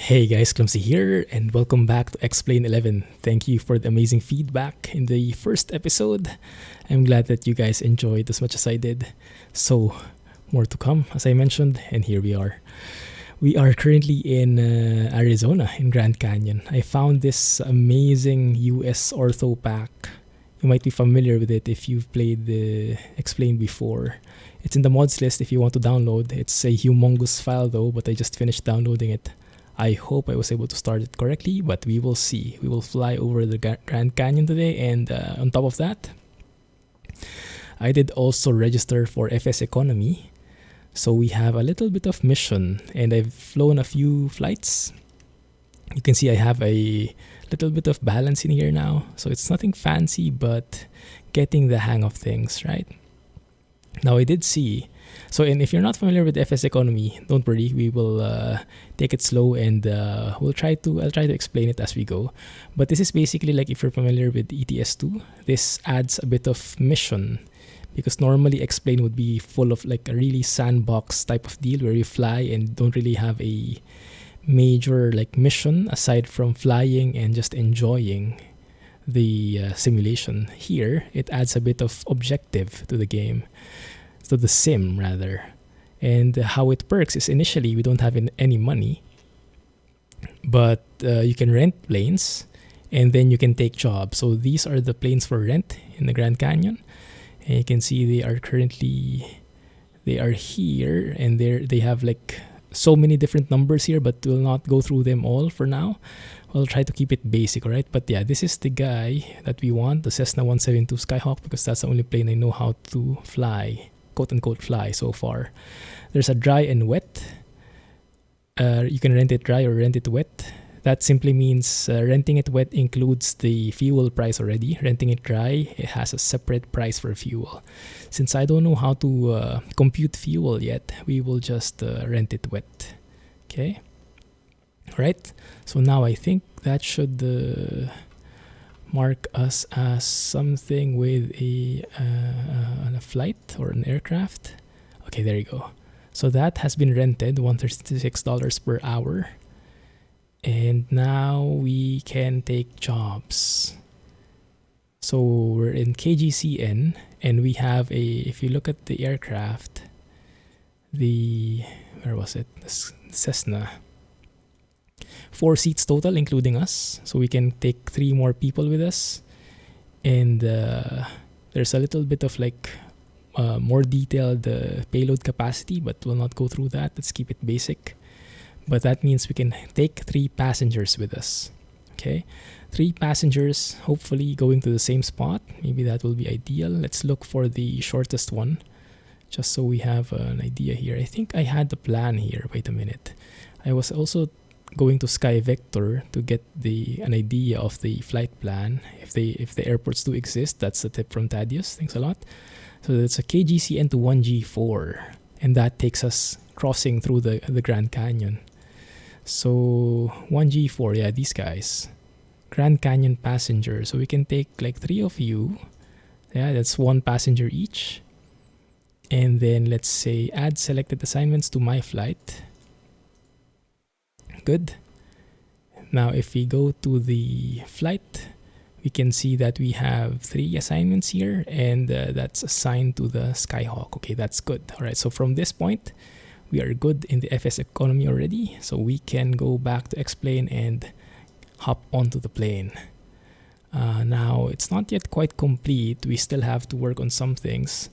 Hey guys, Clumsy here, and welcome back to Explain 11. Thank you for the amazing feedback in the first episode. I'm glad that you guys enjoyed as much as I did. So, more to come, as I mentioned, and here we are. We are currently in Arizona, in Grand Canyon. I found this amazing US ortho pack. You might be familiar with it if you've played the Explain before. It's in the mods list if you want to download. It's a humongous file though, but I just finished downloading it. I hope I was able to start it correctly, but we will see. We will fly over the Grand Canyon today, and on top of that, I did also register for FSEconomy. So we have a little bit of mission, and I've flown a few flights. You can see I have a little bit of balance in here now. So it's nothing fancy, but getting the hang of things, right? Now I did see. And if you're not familiar with FSEconomy, don't worry. We will take it slow, and I'll try to explain it as we go. But this is basically like if you're familiar with ETS2, this adds a bit of mission, because normally Explain would be full of like a really sandbox type of deal where you fly and don't really have a major like mission aside from flying and just enjoying the simulation. Here, it adds a bit of objective to the game. So the sim rather. And how it works is initially we don't have any money, but you can rent planes and then you can take jobs. So these are the planes for rent in the Grand Canyon. And you can see they are here, and they have like so many different numbers here, but we'll not go through them all for now. We'll try to keep it basic, alright? But yeah, this is the guy that we want, the Cessna 172 Skyhawk, because that's the only plane I know how to fly, quote-unquote fly so far. There's a dry and wet. You can rent it dry or rent it wet. That simply means renting it wet includes the fuel price already. Renting it dry, it has a separate price for fuel. Since I don't know how to compute fuel yet, we will just rent it wet. Okay? Alright, so now I think that should mark us as something with a flight or an aircraft. Okay, there you go. So that has been rented, $136 per hour. And now we can take jobs. So we're in KGCN, and we have if you look at the aircraft, where was it? The Cessna. 4 seats total, including us. So we can take 3 more people with us. And there's a little bit of like more detailed payload capacity, but we'll not go through that. Let's keep it basic. But that means we can take 3 passengers with us. Okay, 3 passengers, hopefully going to the same spot. Maybe that will be ideal. Let's look for the shortest one, just so we have an idea here. I think I had the plan here. Wait a minute. I was also going to Sky Vector to get an idea of the flight plan. If the airports do exist, that's a tip from Thaddeus. Thanks a lot. So that's a KGCN to 1G4, and that takes us crossing through the Grand Canyon. So 1G4, yeah, these guys, Grand Canyon passenger. So we can take like 3 of you. Yeah, that's 1 passenger each. And then let's say add selected assignments to my flight. Good. Now if we go to the flight, we can see that we have 3 assignments here, and that's assigned to the Skyhawk. Okay, that's good. All right, so from this point, we are good in the FSEconomy already, so we can go back to Explain and hop onto the plane. Now, it's not yet quite complete. We still have to work on some things.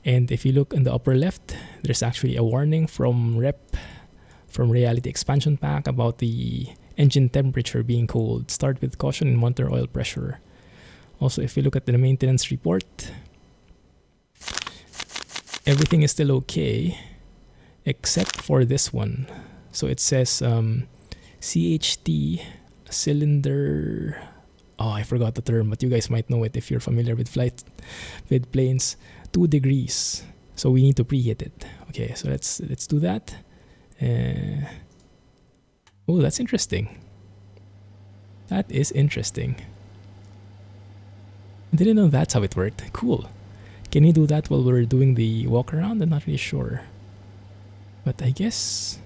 And if you look in the upper left, there's actually a warning from Reality Expansion Pack about the engine temperature being cold. Start with caution and monitor oil pressure. Also, if you look at the maintenance report, everything is still okay, except for this one. So it says CHT cylinder. Oh, I forgot the term, but you guys might know it if you're familiar with planes. 2 degrees. So we need to preheat it. Okay, so let's do that. Oh, that's interesting. That is interesting. I didn't know that's how it worked. Cool. Can we do that while we're doing the walk around? I'm not really sure. But I guess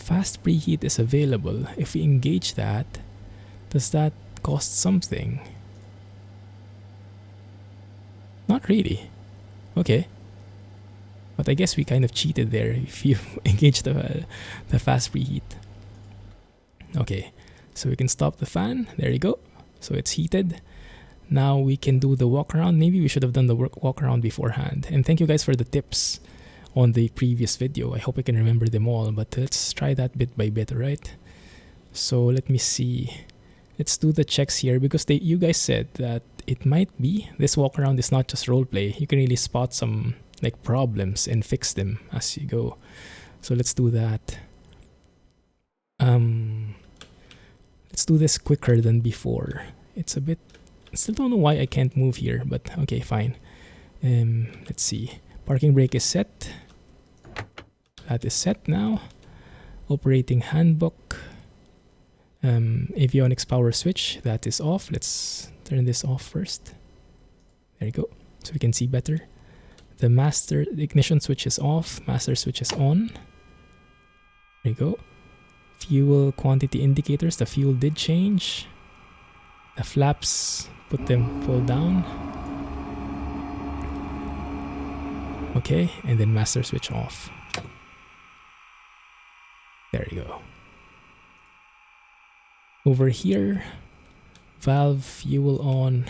Fast preheat is available. If we engage that, does that cost something? Not really. Okay. But I guess we kind of cheated there if you engage the fast preheat. Okay, so we can stop the fan. There you go. So it's heated. Now we can do the walk around. Maybe we should have done the walk around beforehand. And thank you guys for the tips on the previous video. I hope I can remember them all, but let's try that bit by bit, right? So let me see. Let's do the checks here because you guys said that it might be this walk around is not just roleplay. You can really spot some like problems and fix them as you go. So let's do that. Let's do this quicker than before. It's a bit, I still don't know why I can't move here, but okay, fine. Let's see. Parking brake is set. That is set now. Operating handbook. Avionics power switch, that is off. Let's turn this off first. There you go, so we can see better. The ignition switch is off, master switch is on. There you go. Fuel quantity indicators, the fuel did change. The flaps, put them full down. Okay, and then master switch off. There you go. Over here, valve fuel on,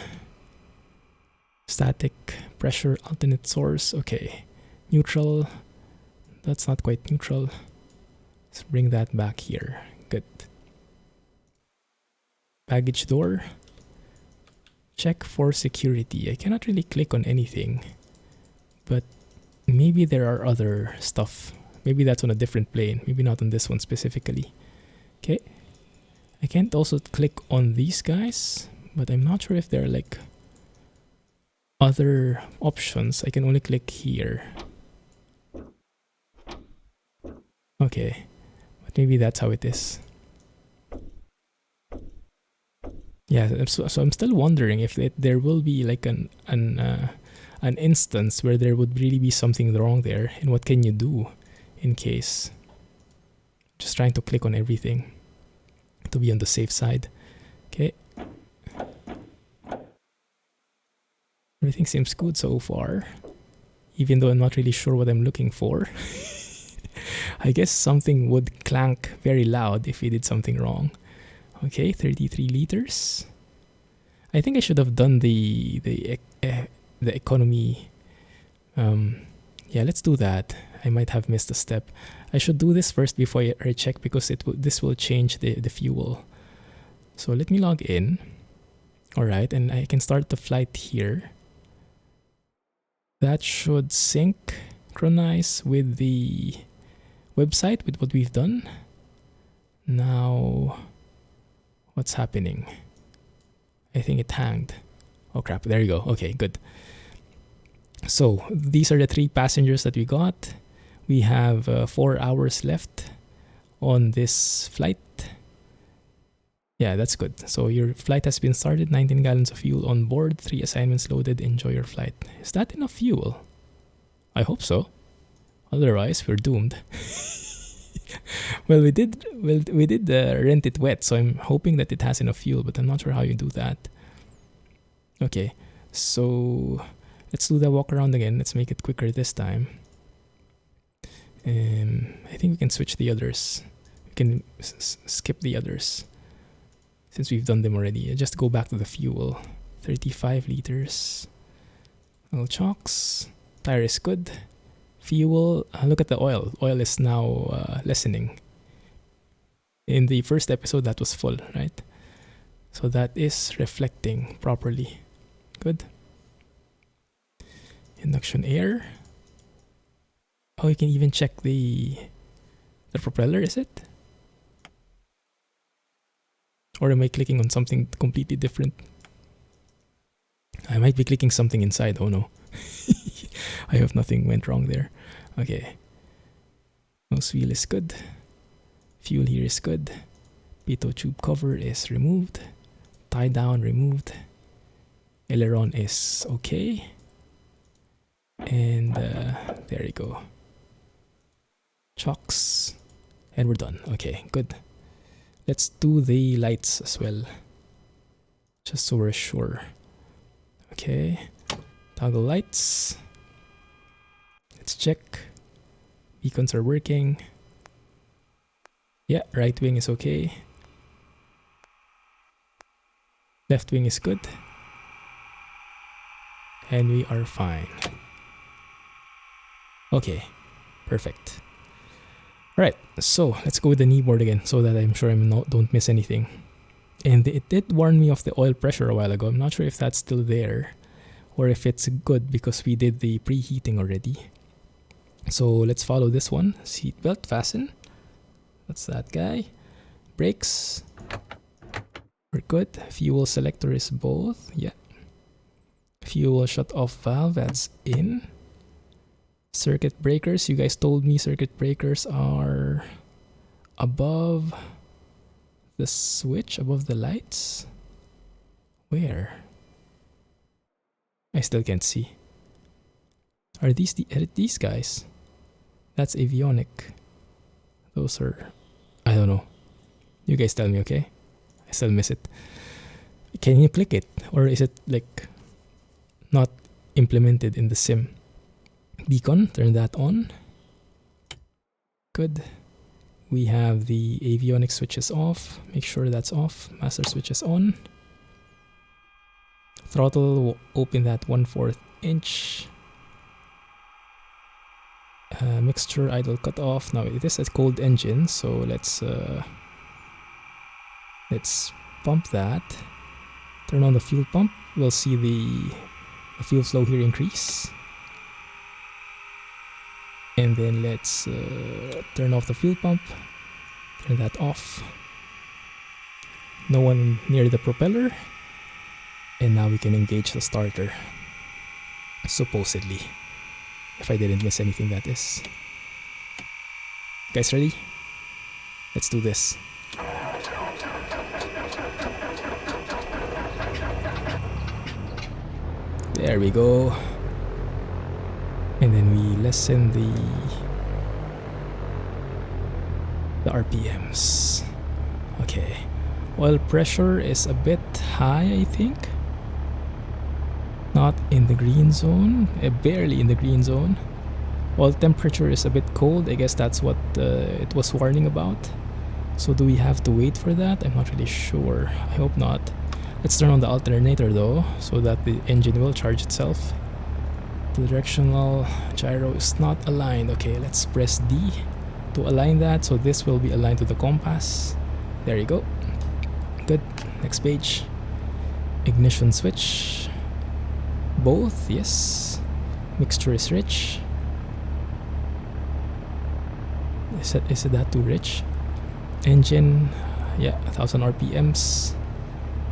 static pressure alternate source. Okay, neutral, that's not quite neutral. Let's bring that back here. Good. Baggage door, check for security. I cannot really click on anything, but maybe there are other stuff. Maybe that's on a different plane, maybe not on this one specifically. Okay, I can't also click on these guys, but I'm not sure if there are like other options. I can only click here. Okay, but maybe that's how it is. Yeah, so I'm still wondering if there will be like an instance where there would really be something wrong there, and what can you do in case? Just trying to click on everything to be on the safe side. Okay. Everything seems good so far, even though I'm not really sure what I'm looking for. I guess something would clank very loud if we did something wrong. Okay, 33 liters. I think I should have done the economy. Yeah, let's do that. I might have missed a step. I should do this first before I check because this will change the fuel. So let me log in. Alright, and I can start the flight here. That should synchronize with the website, with what we've done. Now, what's happening? I think it hanged. Oh crap, there you go. Okay, good. So these are the 3 passengers that we got. We have 4 hours left on this flight. Yeah, that's good. So your flight has been started, 19 gallons of fuel on board, 3 assignments loaded, enjoy your flight. Is that enough fuel? I hope so. Otherwise, we're doomed. Well, we did rent it wet, so I'm hoping that it has enough fuel, but I'm not sure how you do that. Okay, so let's do the walk around again. Let's make it quicker this time. I think we can switch the others. We can skip the others since we've done them already. Just go back to the fuel. 35 liters. Little chocks. Tire is good. Fuel. Look at the oil. Oil is now lessening. In the first episode, that was full, right? So that is reflecting properly. Good. Induction air. Oh, you can even check the propeller, is it? Or am I clicking on something completely different? I might be clicking something inside. Oh no. I hope nothing went wrong there. Okay. Nose wheel is good. Fuel here is good. Pitot tube cover is removed. Tie down removed. Aileron is okay. And there you go. Chocks. And we're done. Okay, good. Let's do the lights as well, just so we're sure. Okay, toggle lights. Let's check. Beacons are working. Yeah, right wing is okay. Left wing is good. And we are fine. Okay, perfect. Alright, so let's go with the kneeboard again so that I'm sure don't miss anything. And it did warn me of the oil pressure a while ago. I'm not sure if that's still there or if it's good because we did the preheating already. So let's follow this one. Seatbelt, fasten. That's that guy. Brakes. We're good. Fuel selector is both. Yeah. Fuel shut off valve, that's in. Circuit breakers. You guys told me circuit breakers are above the switch, above the lights. Where? I still can't see. Are these guys? That's avionic. Those are... I don't know. You guys tell me, okay? I still miss it. Can you click it? Or is it like not implemented in the sim? Beacon, turn that on. Good. We have the avionics switches off. Make sure that's off. Master switch is on. Throttle, open that 1/4 inch. Mixture idle cut off. Now it is a cold engine, so let's pump that. Turn on the fuel pump. We'll see the fuel flow here increase. And then let's turn off the fuel pump. Turn that off. No one near the propeller. And now we can engage the starter. Supposedly. If I didn't miss anything, that is. Guys, ready? Let's do this. There we go. And then we lessen the RPMs. Okay. Oil pressure is a bit high, I think. Not in the green zone, barely in the green zone. Oil temperature is a bit cold. I guess that's what it was warning about. So do we have to wait for that? I'm not really sure. I hope not. Let's turn on the alternator though, so that the engine will charge itself. The directional gyro is not aligned. Okay, let's press D to align that. So this will be aligned to the compass. There you go. Good. Next page. Ignition switch. Both, yes. Mixture is rich. Is it that too rich? Engine, yeah, 1000 RPMs.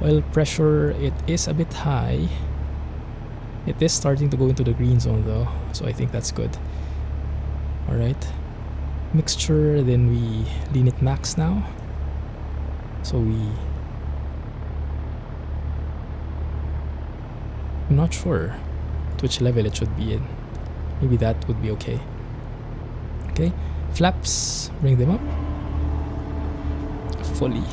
Oil pressure, it is a bit high. It is starting to go into the green zone though, so I think that's good. Alright. Mixture, then we lean it max now. So I'm not sure at which level it should be in. Maybe that would be okay. Okay, flaps, bring them up. Fully.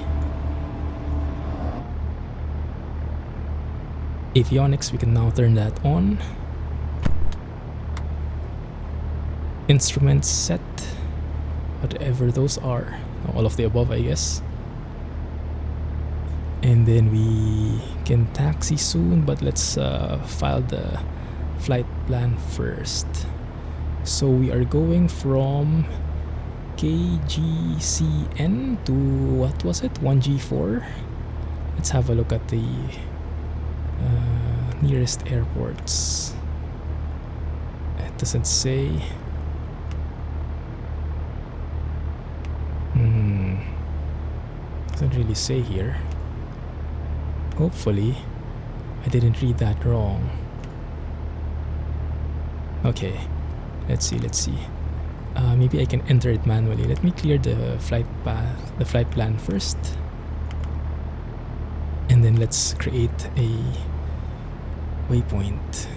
Avionics, we can now turn that on. Instruments set. Whatever those are. All of the above, I guess. And then we can taxi soon, but let's file the flight plan first. So we are going from KGCN to, what was it, 1G4. Let's have a look at the nearest airports. It doesn't say. Doesn't really say here. Hopefully I didn't read that wrong. Okay, let's see. Maybe I can enter it manually. Let me clear the flight path, the flight plan first, and then let's create a waypoint.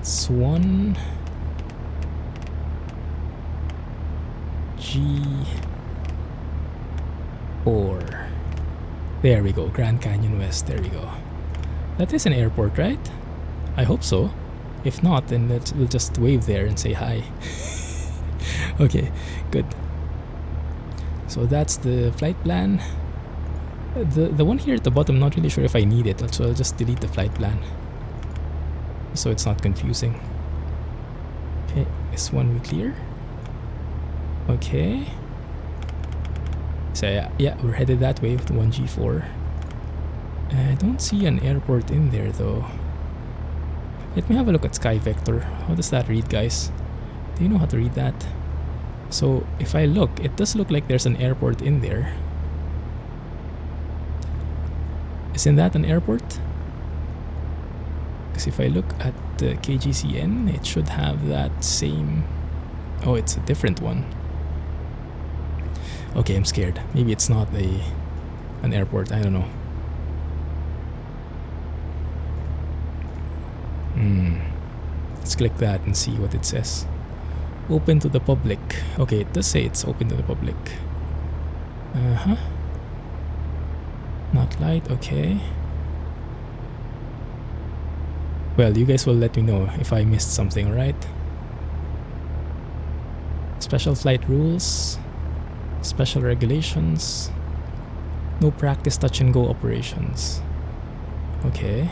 Swan. G4. There we go, Grand Canyon West, there we go. That is an airport, right? I hope so. If not, then we'll just wave there and say hi. Okay, good. So that's the flight plan. The one here at the bottom, not really sure if I need it, so I'll just delete the flight plan so it's not confusing. Okay, this one we clear. Okay. So yeah, we're headed that way with the 1G4. I don't see an airport in there though. Let me have a look at Sky Vector. How does that read, guys? Do you know how to read that? So if I look, it does look like there's an airport in there. Isn't that an airport? Because if I look at the KGCN, it should have that same... Oh, it's a different one. Okay, I'm scared. Maybe it's not an airport. I don't know. Let's click that and see what it says. Open to the public. Okay, it does say it's open to the public. Not light, okay. Well, you guys will let me know if I missed something, alright? Special flight rules. Special regulations. No practice touch and go operations. Okay.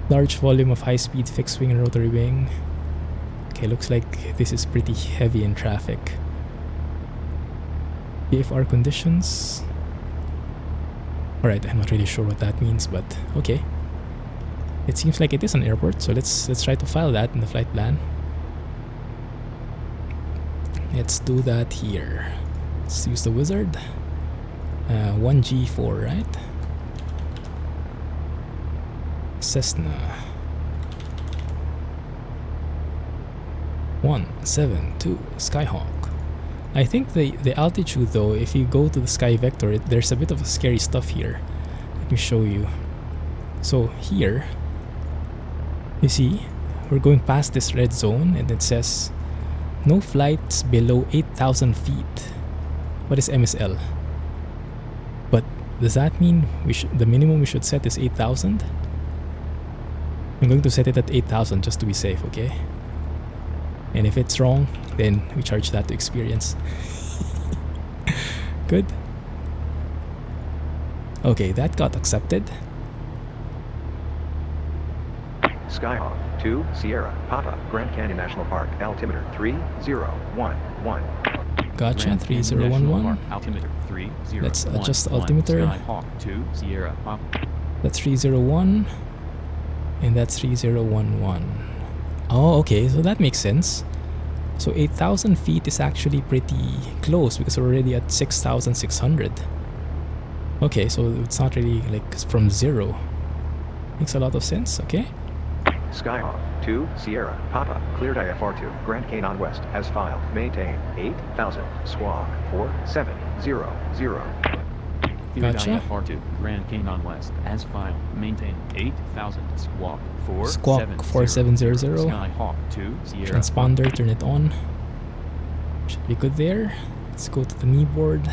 Large volume of high-speed fixed wing and rotary wing. Okay, looks like this is pretty heavy in traffic. VFR conditions. Alright, I'm not really sure what that means, but okay. It seems like it is an airport, so let's try to file that in the flight plan. Let's do that here. Let's use the wizard. 1G4, right? Cessna 172 Skyhawk. I think the altitude though, if you go to the Sky Vector, there's a bit of scary stuff here. Let me show you. So here, you see, we're going past this red zone and it says no flights below 8,000 feet. What is MSL? But does that mean the minimum we should set is 8,000? I'm going to set it at 8,000 just to be safe, okay? And if it's wrong, then we charge that to experience. Good. Okay, that got accepted. Skyhawk 2 Sierra Papa Grand Canyon National Park altimeter 3011. Gotcha, 3011. Altimeter 3011. Let's adjust the altimeter. Skyhawk 2 Sierra Papa. That's 301. And that's 3011. Oh, okay, so that makes sense. So 8,000 feet is actually pretty close because we're already at 6,600. Okay, so it's not really like from zero. Makes a lot of sense, okay? Skyhawk 2 Sierra Papa cleared IFR2 Grand Canyon West as filed. Maintain 8,000 SWAG 4700. Cleared Gotcha. IFR2 Grand Canyon West as filed. Maintain 8,000 Squawk 4700. Skyhawk 2 Sierra. Transponder, turn it on. Should be good there. Let's go to the knee board.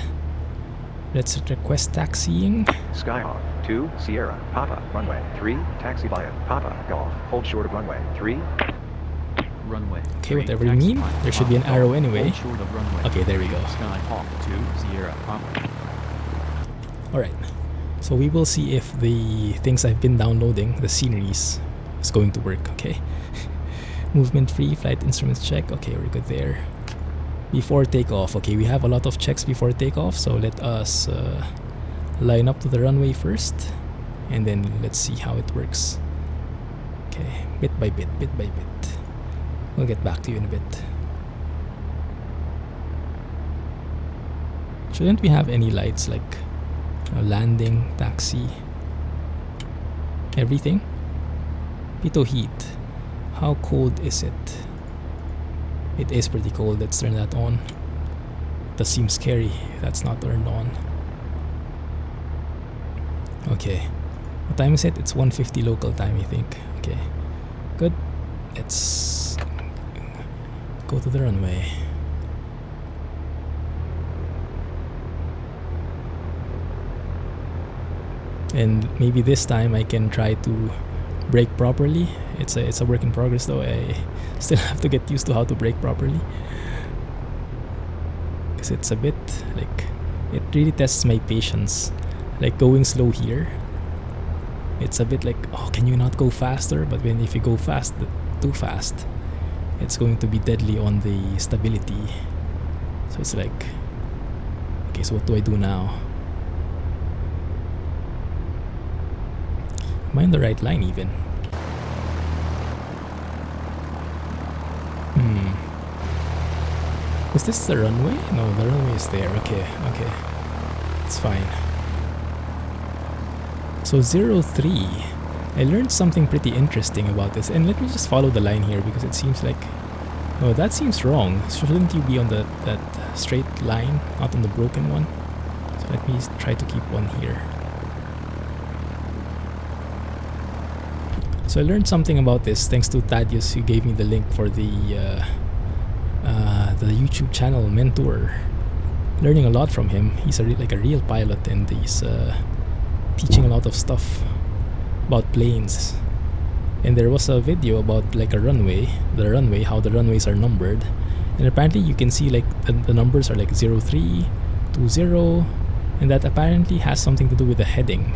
Let's request taxiing. Skyhawk 2 Sierra Papa runway 3 taxi via Papa Golf hold short of runway 3. Runway. Okay, whatever you mean. There should be an arrow anyway. Hold short of runway. Okay, there we go. Skyhawk 2 Sierra Papa. Alright, so we will see if the things I've been downloading, the sceneries, is going to work, okay? Movement free, flight instruments check, okay, we're good there. Before takeoff, okay, we have a lot of checks before takeoff, so let us line up to the runway first, and then let's see how it works. Okay, bit by bit, bit by bit. We'll get back to you in a bit. Shouldn't we have any lights like landing, taxi, everything? Pitot heat. How cold is it? It is pretty cold. Let's turn that on. It does seem scary if that's not turned on. Okay. What time is it? It's 1:50 local time, I think. Okay. Good. Let's go to the runway. and maybe this time I can try to brake properly. It's a work in progress though. I still have to get used to how to brake properly, because it's a bit like, it really tests my patience. Like going slow here, it's a bit like, oh, can you not go faster? But when if you go too fast, it's going to be deadly on the stability. So it's like, okay, so what do I do now? Am I in the right line even? Is this the runway? No, the runway is there. Okay, it's fine. So 03, I learned something pretty interesting about this, and let me just follow the line here because it seems like, oh, that seems wrong. Shouldn't you be on that straight line, not on the broken one? So let me try to keep one here. So I learned something about this thanks to Thaddeus, who gave me the link for the YouTube channel Mentor. Learning a lot from him. He's like a real pilot, and he's teaching a lot of stuff about planes. And there was a video about like a runway, how the runways are numbered, and apparently you can see like the numbers are like 03, 20, and that apparently has something to do with the heading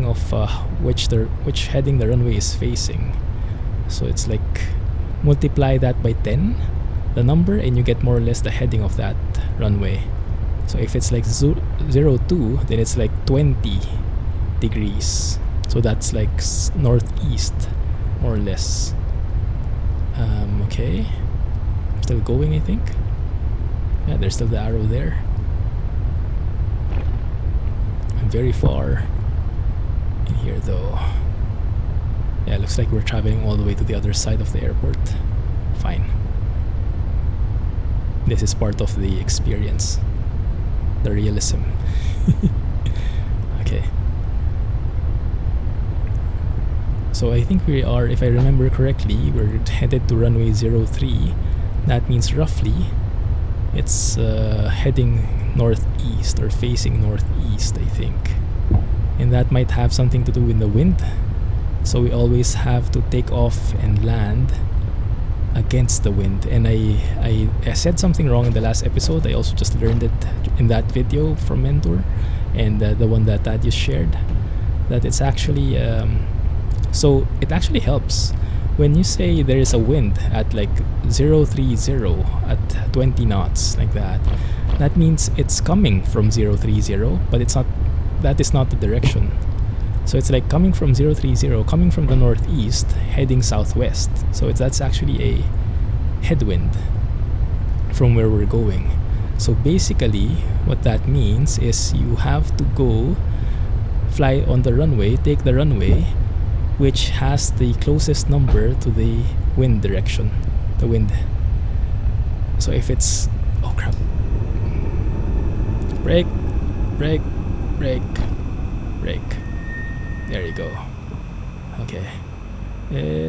of which heading the runway is facing. So it's like multiply that by 10, the number, and you get more or less the heading of that runway. So if it's like 02, then it's like 20 degrees. So that's like northeast, more or less. Okay. I'm still going, I think. Yeah, there's still the arrow there. I'm very far in here though. Yeah, looks like we're traveling all the way to the other side of the airport. Fine. This is part of the experience. The realism. Okay. So I think we are, if I remember correctly, we're headed to runway 03. That means roughly it's heading northeast or facing northeast, I think. And that might have something to do with the wind. So we always have to take off and land against the wind. And I said something wrong in the last episode. I also just learned it in that video from Mentor, and the one that Thaddeus shared, that it's actually so it actually helps when you say there is a wind at like 030 at 20 knots like that. That means it's coming from 030, but it's not, that is not the direction. So it's like coming from 030, coming from the northeast, heading southwest. So that's actually a headwind from where we're going. So basically what that means is you have to go fly on the runway, take the runway which has the closest number to the wind direction, the wind. So if it's, oh crap, brake, brake, brake, brake. There you go. Okay.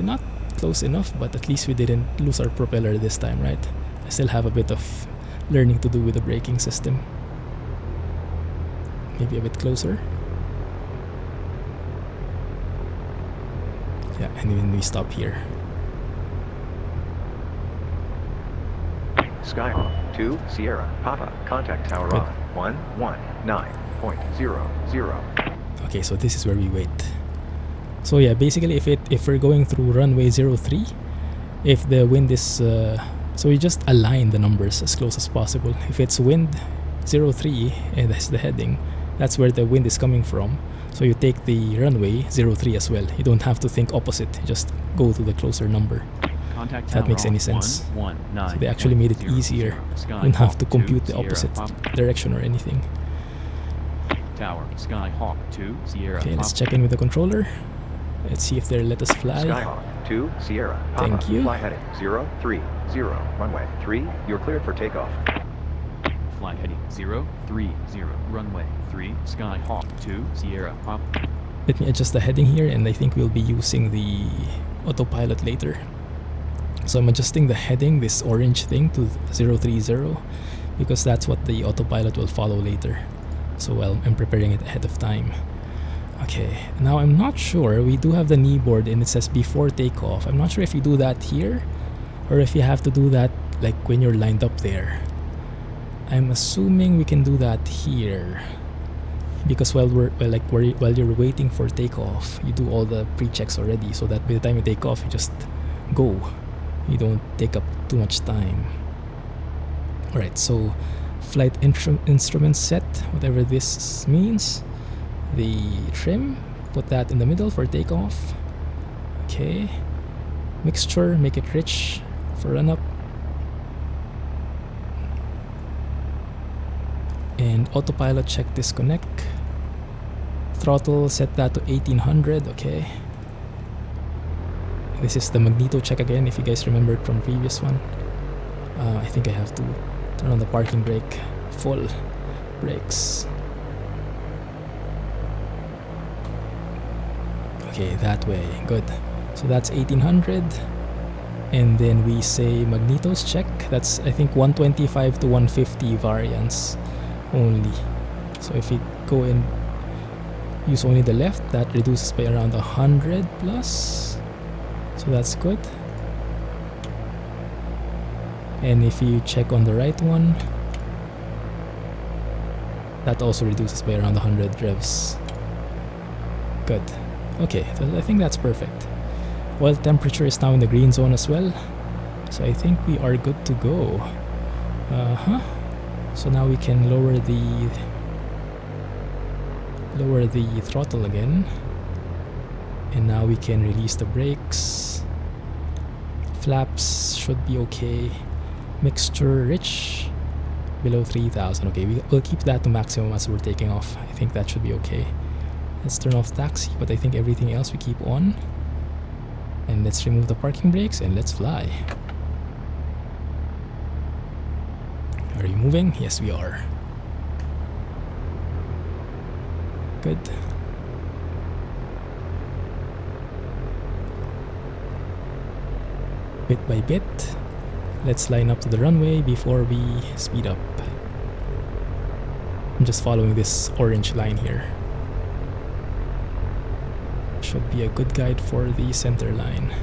Not close enough, but at least we didn't lose our propeller this time, right? I still have a bit of learning to do with the braking system. Maybe a bit closer. Yeah, and then we stop here. Skyhawk 2 Sierra Papa, contact tower Good. on 119.00. Okay, so this is where we wait. So yeah, basically if we're going through runway 03, if the wind is so we just align the numbers as close as possible. If it's wind 03 and that's the heading, that's where the wind is coming from. So you take the runway 03 as well. You don't have to think opposite. You just go to the closer number. Contact If that makes any sense. So they actually made it easier. You don't have to compute the opposite direction or anything. Tower, Skyhawk 2 Sierra. Okay, let's check in with the controller. Let's see if they'll let us fly. Skyhawk 2 Sierra Papa, Thank you. fly heading 030, runway 3, you're cleared for takeoff. Fly heading 030, runway 3, Skyhawk 2 Sierra Papa. Let me adjust the heading here, and I think we'll be using the autopilot later. So I'm adjusting the heading, this orange thing, to 030 because that's what the autopilot will follow later. So I'm preparing it ahead of time. Okay, now I'm not sure. We do have the knee board and it says before takeoff. I'm not sure if you do that here or if you have to do that like when you're lined up there. I'm assuming we can do that here because while you're waiting for takeoff, you do all the pre-checks already, so that by the time you take off, you just go. You don't take up too much time. Alright, so flight instrument set, whatever this means. The trim, put that in the middle for takeoff. Okay. Mixture, make it rich for run up. And autopilot check disconnect. Throttle, set that to 1800. Okay. This is the Magneto check again, if you guys remembered from previous one. I think I have to turn on the parking brake. Full brakes. Okay, that way. Good. So that's 1800. And then we say Magneto's check. That's, I think, 125 to 150 variance only. So if we go and use only the left, that reduces by around 100 plus. So that's good. And if you check on the right one, that also reduces by around 100 revs. Good. Okay, so I think that's perfect. Oil temperature is now in the green zone as well. So I think we are good to go. So now we can lower the throttle again. And now we can release the brakes. Flaps should be okay. Mixture rich, below 3000. Okay, we'll keep that to maximum as we're taking off. I think that should be okay. Let's turn off taxi, but I think everything else we keep on. And let's remove the parking brakes and let's fly. Are you moving? Yes, we are. Good. Bit by bit, let's line up to the runway before we speed up. I'm just following this orange line here. Should be a good guide for the center line.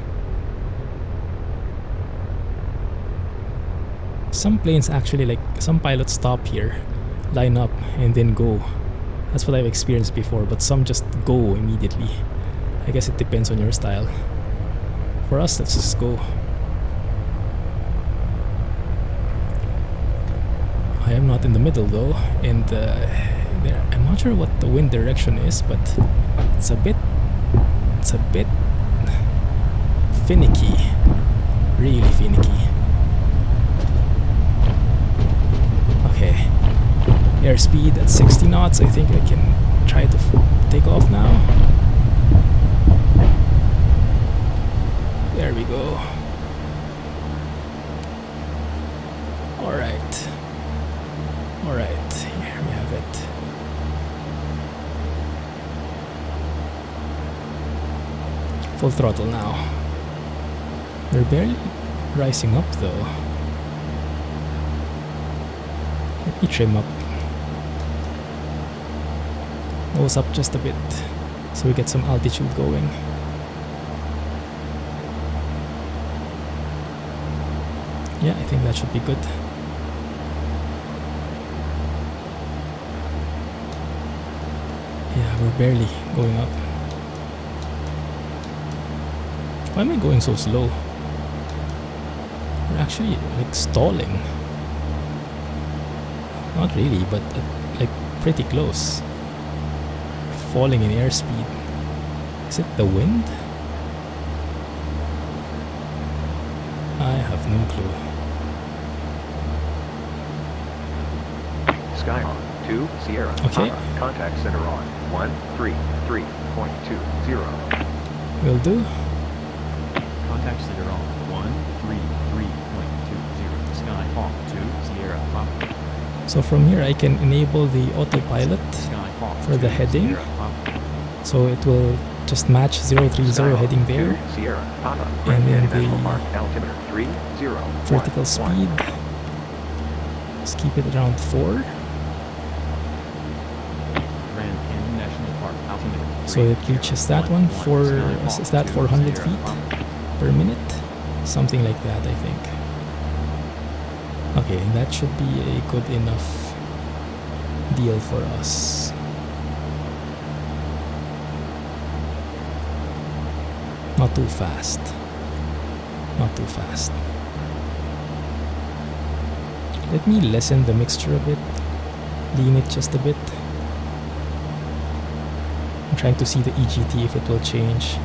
Some planes actually, like some pilots stop here, line up and then go. That's what I've experienced before, but some just go immediately. I guess it depends on your style. For us, let's just go. I am not in the middle though, and I'm not sure what the wind direction is, but it's a bit finicky, really finicky. Okay, airspeed at 60 knots. I think I can try to take off now. There we go. Alright, here we have it. Full throttle now. They're barely rising up though. Let me trim up. Nose up just a bit so we get some altitude going. Yeah, I think that should be good. Yeah, we're barely going up. Why am I going so slow? We're actually like stalling. Not really, but like pretty close. Falling in airspeed. Is it the wind? I have no clue. Skyhawk 2 Sierra. Okay. Papa, contact center on 133.20. Will do. Contact center on 133.20. Skyhawk 2 Sierra Papa. So from here I can enable the autopilot Skyhawk for the 2 heading. Sierra Papa. So it will just match 030 Skyhawk heading there. 2 Sierra Papa. And then National the Park altimeter 30. vertical speed. Let's keep it around 4. Grand Canyon National Park altimeter So it reaches that one for, is that 400 feet per minute? Something like that, I think. Okay, that should be a good enough deal for us. Not too fast. Not too fast. Let me lessen the mixture a bit. Lean it just a bit. I'm trying to see the EGT if it will change.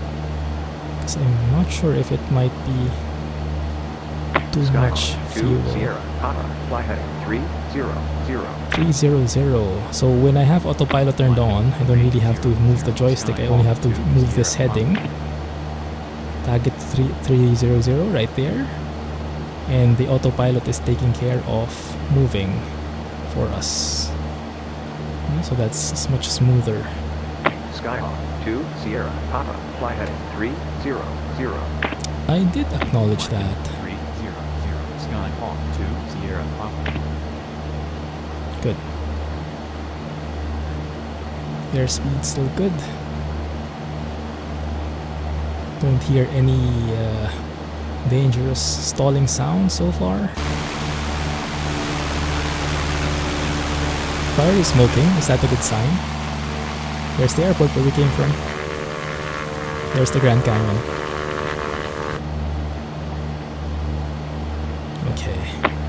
Because I'm not sure if it might be too much fuel. Sierra, Papa, fly heading 300. 300. So when I have autopilot turned on, I don't really have to move the joystick. I only have to move this heading. Target 300 right there. And the autopilot is taking care of moving for us. So that's much smoother. Skyhawk 2 Sierra Papa fly heading 300. I did acknowledge that. 300. Skyhawk 2 Sierra Papa. Good. Airspeed still good. Don't hear any dangerous stalling sound so far. Fire is smoking. Is that a good sign? There's the airport where we came from. There's the Grand Canyon. Okay.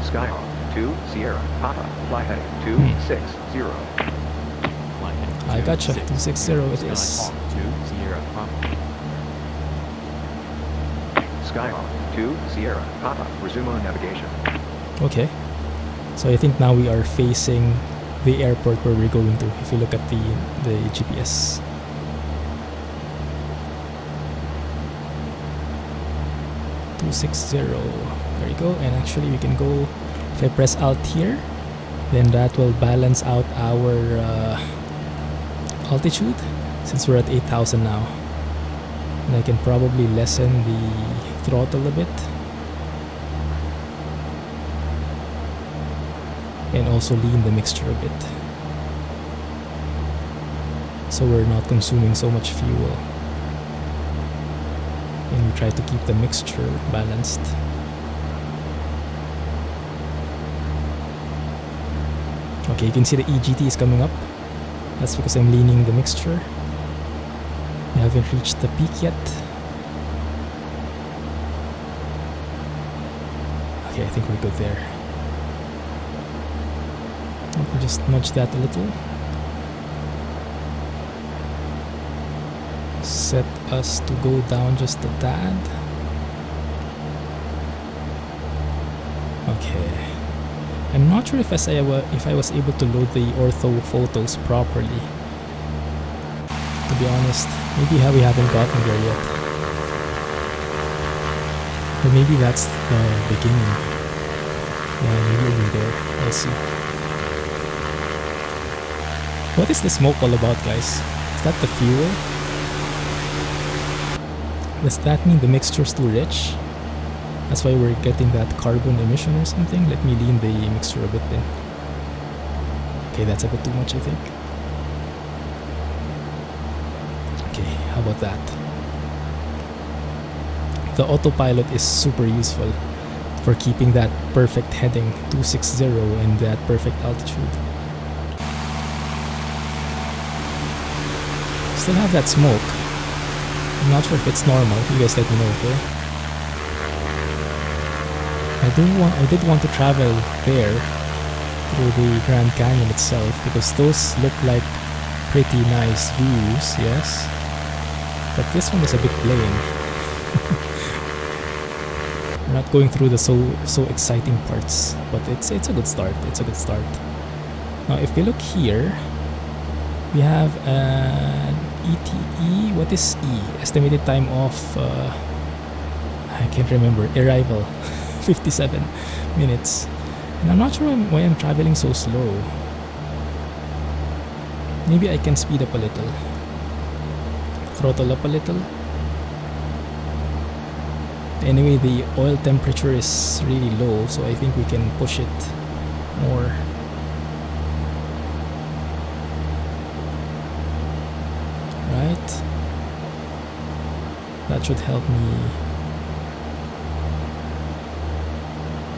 Skyhawk 2 Sierra Papa fly heading 260. I gotcha. 260 it is. Skyhawk 2 Sierra Papa. Skyhawk 2 Sierra Papa resume on navigation. Okay. So I think now we are facing the airport where we're going to, if you look at the GPS. There you go. And actually we can go, if I press Alt here, then that will balance out our altitude, since we're at 8,000 now. And I can probably lessen the throttle a bit. And also lean the mixture a bit, so we're not consuming so much fuel, and we try to keep the mixture balanced. Okay, you can see the EGT is coming up. That's because I'm leaning the mixture. We haven't reached the peak yet. Okay, I think we're good there. We'll just nudge that a little. Set us to go down just a tad. Okay. I'm not sure if I was able to load the ortho photos properly. To be honest, maybe we haven't gotten there yet. Or maybe that's the beginning. Yeah, maybe we'll be there. We'll see. What is the smoke all about, guys? Is that the fuel? Does that mean the mixture's too rich? That's why we're getting that carbon emission or something? Let me lean the mixture a bit then. Okay, that's a bit too much, I think. Okay, how about that? The autopilot is super useful for keeping that perfect heading, 260, and that perfect altitude. Still have that smoke. I'm not sure if it's normal. You guys let me know, okay? I did want to travel there through the Grand Canyon itself, because those look like pretty nice views, yes. But this one is a bit plain. We're not going through the so exciting parts, but it's a good start. It's a good start. Now, if we look here, we have an ETE. What is E? Estimated time of I can't remember. Arrival, 57 minutes. And I'm not sure why I'm traveling so slow. Maybe I can speed up a little. Throttle up a little. Anyway, the oil temperature is really low, so I think we can push it more. Right. That should help me.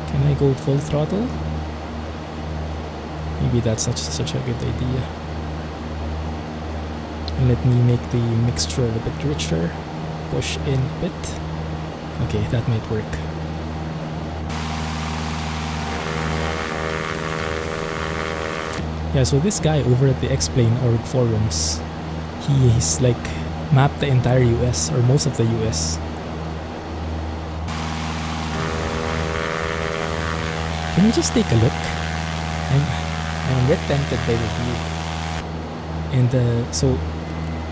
Can I go full throttle? Maybe that's not such a good idea. And let me make the mixture a bit richer. Push in a bit. Okay, that might work. Yeah, so this guy over at the Explain.org forums, he's like mapped the entire US or most of the US. Can you just take a look? I'm a bit tempted by the view. And so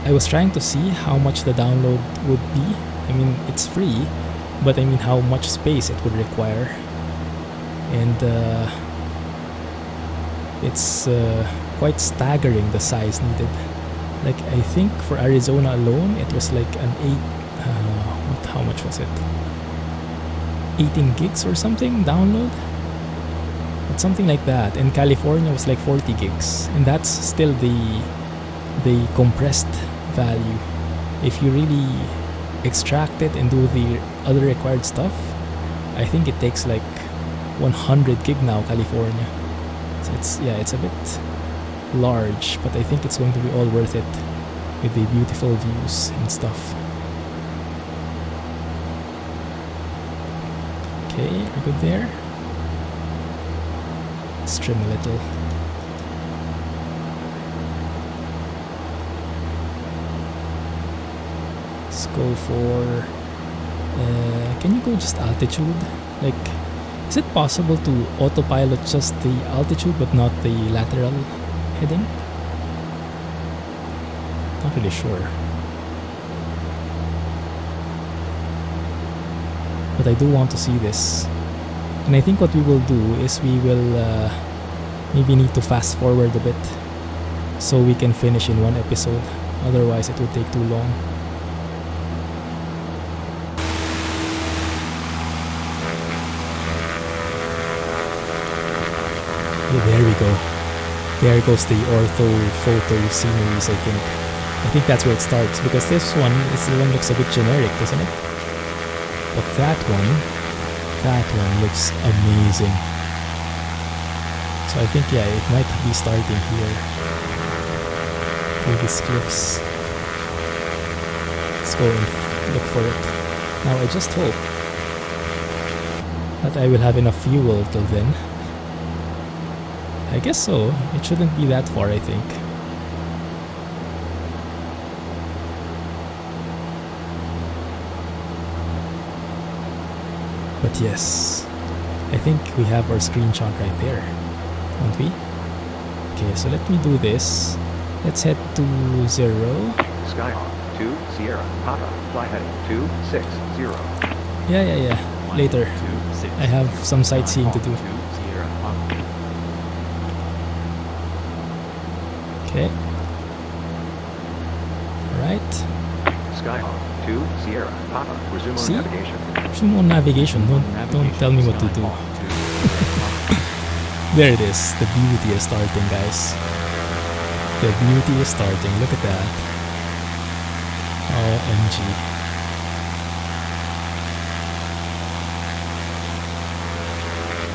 I was trying to see how much the download would be. I mean, it's free, but I mean how much space it would require. And it's quite staggering, the size needed. Like, I think for Arizona alone, it was like an how much was it? 18 gigs or something download? But something like that. And California was like 40 gigs. And that's still the compressed value. If you really extract it and do the other required stuff, I think it takes like 100 gig now, California. So it's a bit large, but I think it's going to be all worth it with the beautiful views and stuff. Okay, we're good there. Let's trim a little. Let's go for can you go just altitude? Like, is it possible to autopilot just the altitude but not the lateral heading? Not really sure. But I do want to see this. And I think what we will do is we will maybe need to fast forward a bit so we can finish in one episode. Otherwise it would take too long. Yeah, there we go. There goes the ortho photo sceneries, I think that's where it starts, because this one looks a bit generic, doesn't it? But that one looks amazing. So I think, yeah, it might be starting here. Through these cliffs. Let's go and look for it. Now I just hope that I will have enough fuel till then. I guess so. It shouldn't be that far, I think. But yes, I think we have our screenshot right there, don't we? Okay, so let me do this. Let's head to 0. Skyhawk 2 Sierra Papa fly heading 260. Yeah. Later. I have some sightseeing to do. Okay. Alright. Skyhawk 2 Sierra Papa resume on navigation. Resume on navigation. Don't tell me what to do. There it is. The beauty is starting, guys. The beauty is starting. Look at that. OMG.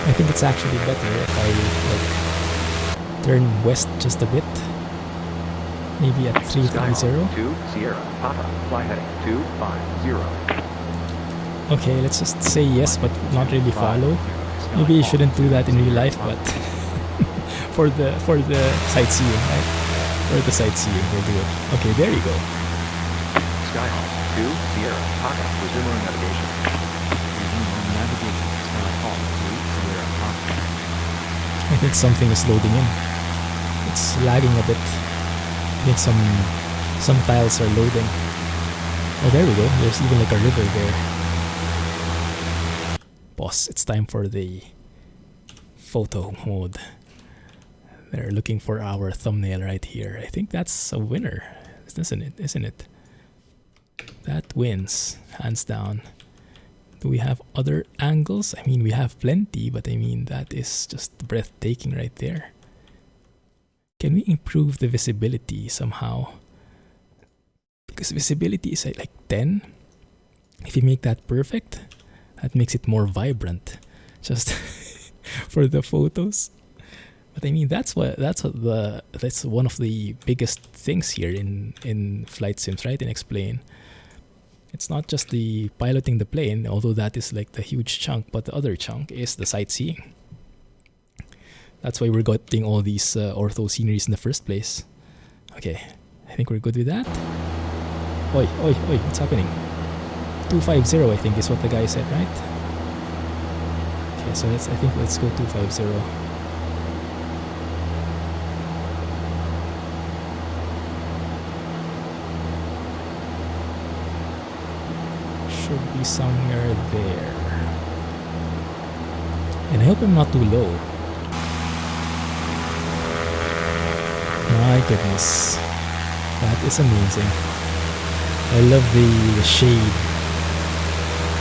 I think it's actually better if I like turn west just a bit. Maybe at 330. 2 Sierra Papa fly heading 250. Okay, let's just say yes, but not really follow. Maybe you shouldn't do that in real life, but for the sightseeing, right? For the sightseeing, we'll do it. Okay, there you go. Skyhawk 2 Sierra Papa resume on navigation. Resume on navigation. Skyhawk 2 Sierra Papa. I think something is loading in. It's lagging a bit. I think some tiles are loading. Oh, there we go. There's even like a river there. Boss, it's time for the photo mode. They're looking for our thumbnail right here. I think that's a winner, isn't it? That wins, hands down. Do we have other angles? I mean, we have plenty, but I mean, that is just breathtaking right there. Can we improve the visibility somehow? Because visibility is at like 10. If you make that perfect, that makes it more vibrant, just for the photos. But I mean, that's one of the biggest things here in flight sims, right? In Explain, it's not just the piloting the plane, although that is like the huge chunk, but the other chunk is the sightseeing. That's why we're getting all these ortho sceneries in the first place. Okay, I think we're good with that. Oi, what's happening? 250, I think, is what the guy said, right? Okay, so let's go 250. Should be somewhere there. And I hope I'm not too low. My goodness, that is amazing. I love the shade,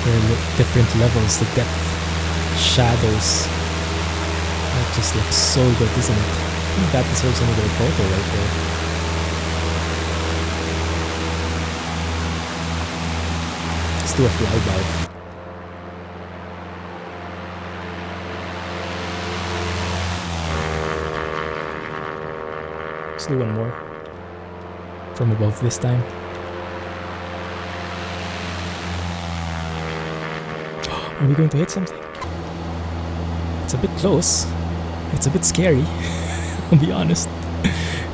the different levels, the depth, shadows. That just looks so good, isn't it? I think that deserves another photo right there. Let's do a flyby. Let's do one more from above this time. Are we going to hit something? It's a bit close. It's a bit scary. I'll be honest.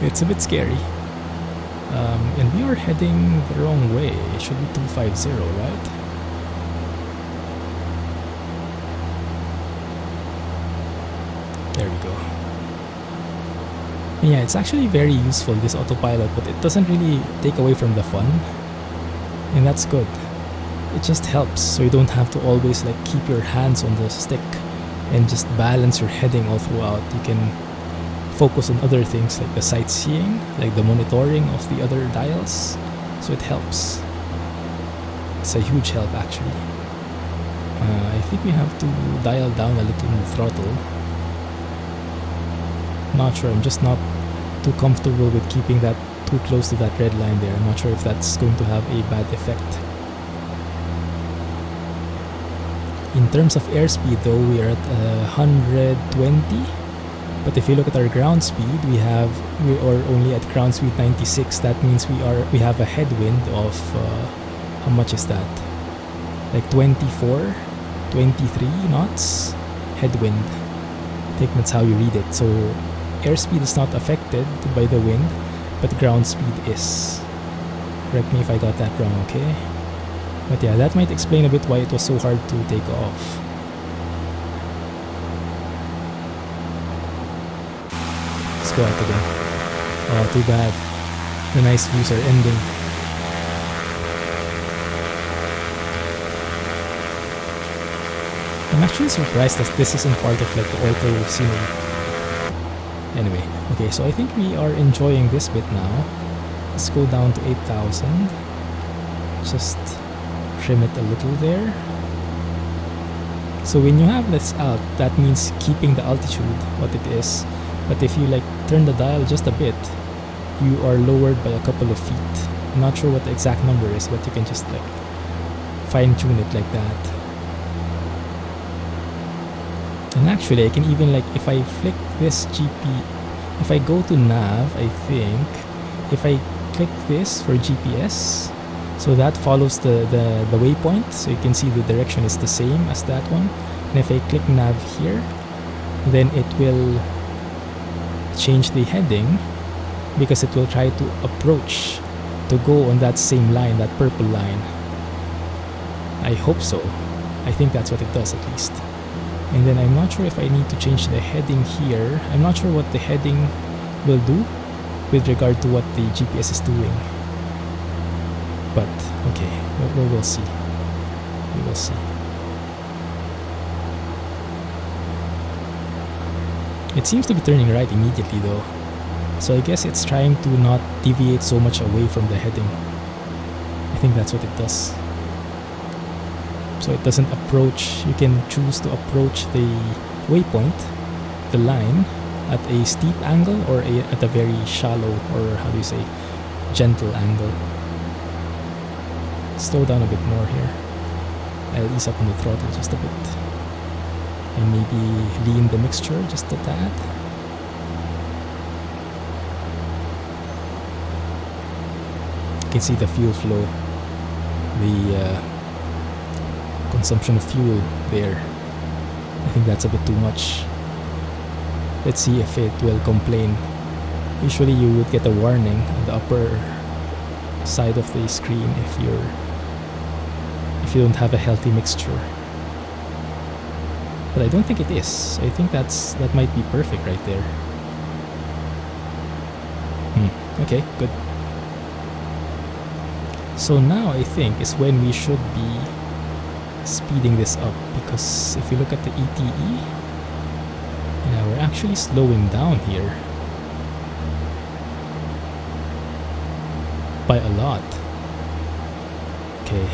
It's a bit scary. And we are heading the wrong way. It should be 250, right? There we go. Yeah, it's actually very useful, this autopilot, but it doesn't really take away from the fun. And that's good. It just helps, so you don't have to always like keep your hands on the stick and just balance your heading all throughout. You can focus on other things like the sightseeing, like the monitoring of the other dials. So it helps. It's a huge help actually. I think we have to dial down a little more throttle. Not sure, I'm just not too comfortable with keeping that too close to that red line there. I'm not sure if that's going to have a bad effect. In terms of airspeed though, we are at 120. But if you look at our ground speed, we are only at ground speed 96. That means we have a headwind of how much is that? Like 24, 23 knots headwind. I think that's how you read it. So airspeed is not affected by the wind, but ground speed is. Correct me if I got that wrong, okay? But yeah, that might explain a bit why it was so hard to take off. Let's go out again. Oh, too bad. The nice views are ending. I'm actually surprised that this isn't part of like the ortho scenery. Anyway, okay, so I think we are enjoying this bit now. Let's go down to 8,000. Just trim it a little there. So when you have this out, that means keeping the altitude what it is. But if you like turn the dial just a bit, you are lowered by a couple of feet. I'm not sure what the exact number is, but you can just like fine tune it like that. And actually I can even like, if I flick this if I go to nav, I think if I click this for GPS, so that follows the waypoint, so you can see the direction is the same as that one. And if I click nav here, then it will change the heading, because it will try to approach to go on that same line, that purple line. I hope so. I think that's what it does at least. And then I'm not sure if I need to change the heading here. I'm not sure what the heading will do with regard to what the GPS is doing. But okay, we'll see. We will see. It seems to be turning right immediately though. So I guess it's trying to not deviate so much away from the heading. I think that's what it does. So it doesn't approach, you can choose to approach the waypoint, the line, at a steep angle or at a very shallow, or how do you say, gentle angle. Slow down a bit more here. I'll ease up on the throttle just a bit. And maybe lean the mixture just a tad. You can see the fuel flow, the consumption of fuel there. I think that's a bit too much. Let's see if it will complain. Usually you would get a warning on the upper side of the screen if you don't have a healthy mixture. But I don't think it is. I think that might be perfect right there. Okay, good. So now I think is when we should be speeding this up, because if you look at the ETE, yeah, we're actually slowing down here by a lot. Okay,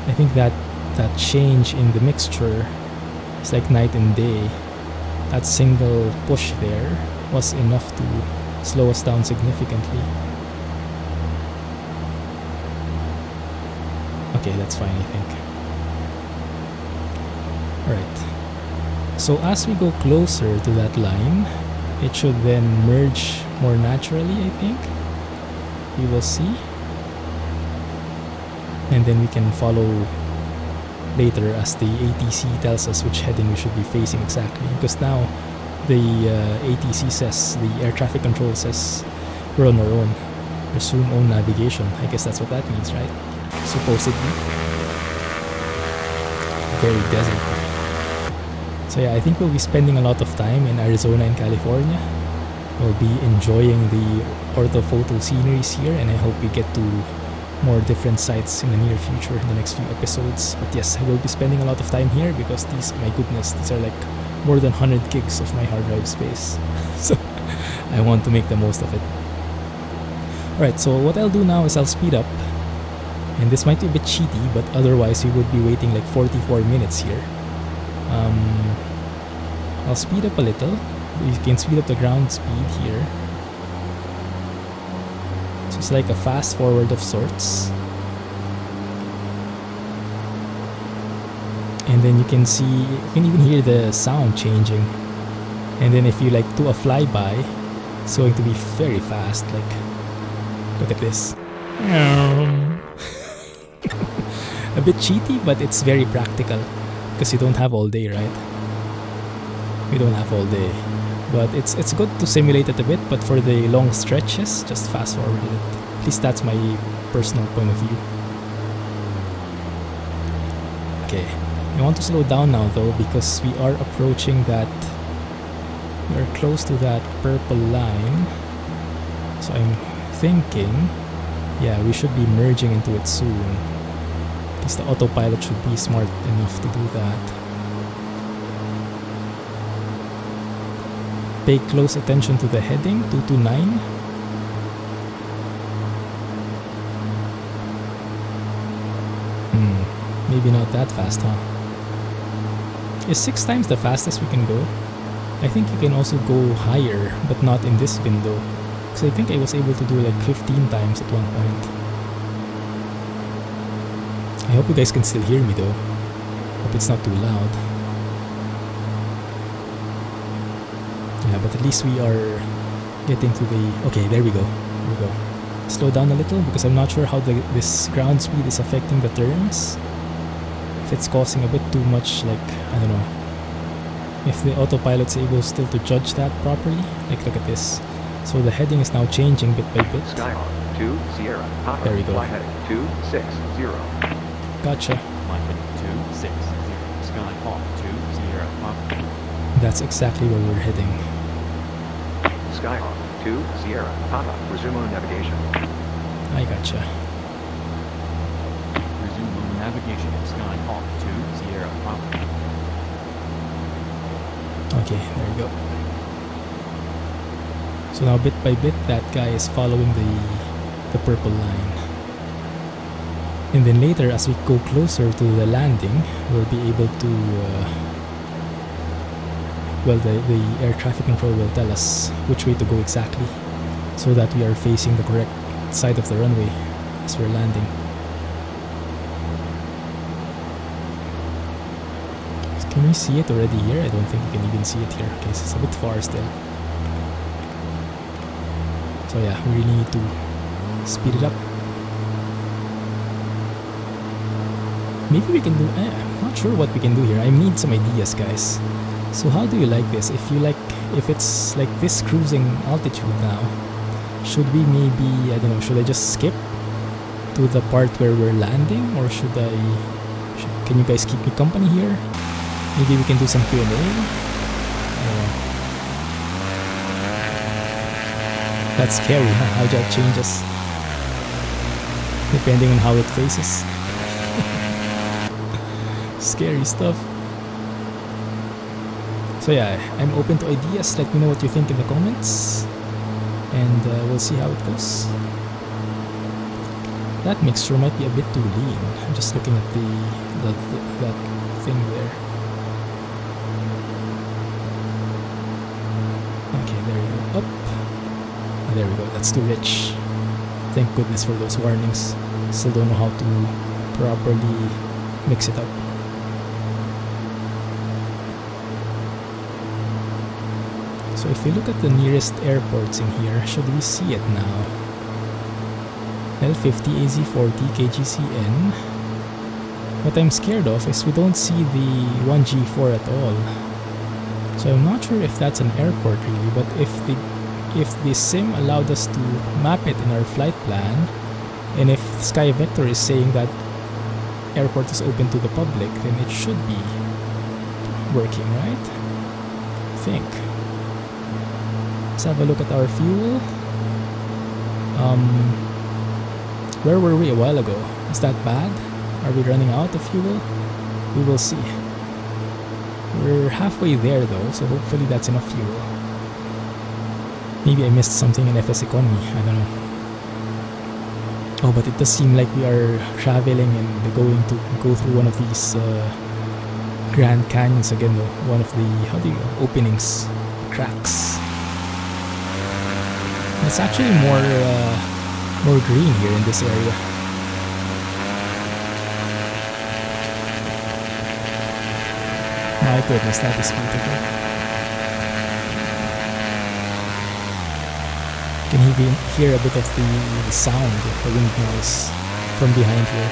I think that change in the mixture is like night and day. That single push there was enough to slow us down significantly. Okay, that's fine, I think. Alright. So as we go closer to that line, it should then merge more naturally, I think. We will see. And then we can follow later as the ATC tells us which heading we should be facing exactly. Because now the ATC says, the air traffic control says, we're on our own. Resume own navigation. I guess that's what that means, right? Supposedly. Very desert. So yeah, I think we'll be spending a lot of time in Arizona and California. We'll be enjoying the orthophoto sceneries here, and I hope we get to more different sites in the near future in the next few episodes. But yes, I will be spending a lot of time here because these, my goodness, these are like more than 100 gigs of my hard drive space. So I want to make the most of it. Alright, so what I'll do now is I'll speed up. And this might be a bit cheaty, but otherwise we would be waiting like 44 minutes here. I'll speed up a little. You can speed up the ground speed here. So it's like a fast forward of sorts. And then you can see, you can even hear the sound changing. And then if you like do a flyby, it's going to be very fast. Like, look at this. A bit cheaty, but it's very practical because you don't have all day, right? We don't have all day, but it's good to simulate it a bit. But for the long stretches, just fast forward it. At least that's my personal point of view. Okay, I want to slow down now though because we are approaching that. We are close to that purple line, so I'm thinking, yeah, we should be merging into it soon. At least the autopilot should be smart enough to do that. Pay close attention to the heading, 229. Maybe not that fast, huh? Is 6 times the fastest we can go? I think you can also go higher, but not in this window. Because I think I was able to do like 15 times at one point. I hope you guys can still hear me though. Hope it's not too loud. Yeah, but at least we are getting to the... Okay, there we go. There we go. Slow down a little because I'm not sure how this ground speed is affecting the turns. If it's causing a bit too much, like, I don't know. If the autopilot's able still to judge that properly. Like, look at this. So the heading is now changing bit by bit. Skyhawk 2 Sierra Papa. There we go. Fly heading 260. Gotcha. Fly heading 260. Skyhawk 2 Sierra Papa. That's exactly where we're heading. Skyhawk 2 Sierra Papa. Resume on navigation. I gotcha. Resume on navigation. Skyhawk 2 Sierra Papa. Okay, there we go. So now bit by bit that guy is following the purple line. And then later as we go closer to the landing, we'll be able to well, the air traffic control will tell us which way to go exactly so that we are facing the correct side of the runway as we're landing. Can we see it already here? I don't think we can even see it here. Okay, so it's a bit far still. So yeah, we really need to speed it up. Maybe we can do... I'm not sure what we can do here. I need some ideas, guys. So how do you like this? If it's like this cruising altitude now, should we maybe, I don't know, should I just skip to the part where we're landing, or should I... Can you guys keep me company here? Maybe we can do some Q&A? That's scary, huh? How that changes depending on how it faces. Scary stuff. So yeah, I'm open to ideas. Let me know what you think in the comments, and we'll see how it goes. That mixture might be a bit too lean. I'm just looking at that thing there. Okay, there we go. Up. Oh, there we go. That's too rich. Thank goodness for those warnings. Still don't know how to properly mix it up. So if we look at the nearest airports in here, should we see it now? L50, AZ40, KGCN. What I'm scared of is we don't see the 1G4 at all. So I'm not sure if that's an airport really, but if the sim allowed us to map it in our flight plan, and if Sky Vector is saying that airport is open to the public, then it should be working, right? I think. Let's have a look at our fuel. Where were we a while ago? Is that bad? Are we running out of fuel? We will see. We're halfway there though, so hopefully that's enough fuel. Maybe I missed something in FSEconomy, I don't know. Oh, but it does seem like we are traveling and going to go through one of these Grand Canyons again though. One of the, openings, cracks. It's actually more green here in this area. My goodness, that is beautiful. You can even hear a bit of the sound, the wind noise from behind here.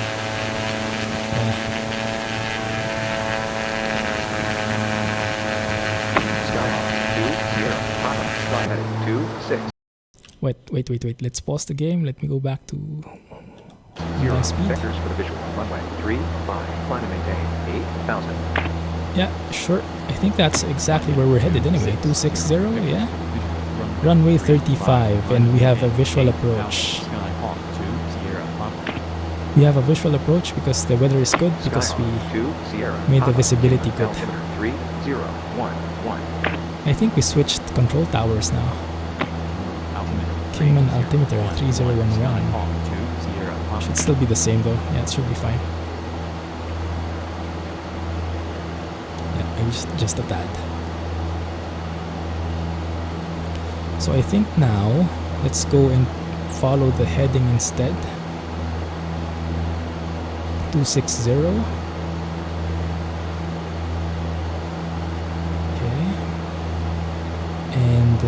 Wait. Let's pause the game. Let me go back to Zero. speed. Vectors for the visual. Runway 35. Climb and maintain 8,000. Yeah, sure. I think that's exactly where we're headed anyway. 260, yeah? Runway 35, and we have a visual approach. We have a visual approach because the weather is good, because we made the visibility good. 3011. I think we switched control towers now. Kingman altimeter 3011. Should still be the same though. Yeah, it should be fine. Yeah, maybe just a tad. So I think now let's go and follow the heading instead. 260. Okay. And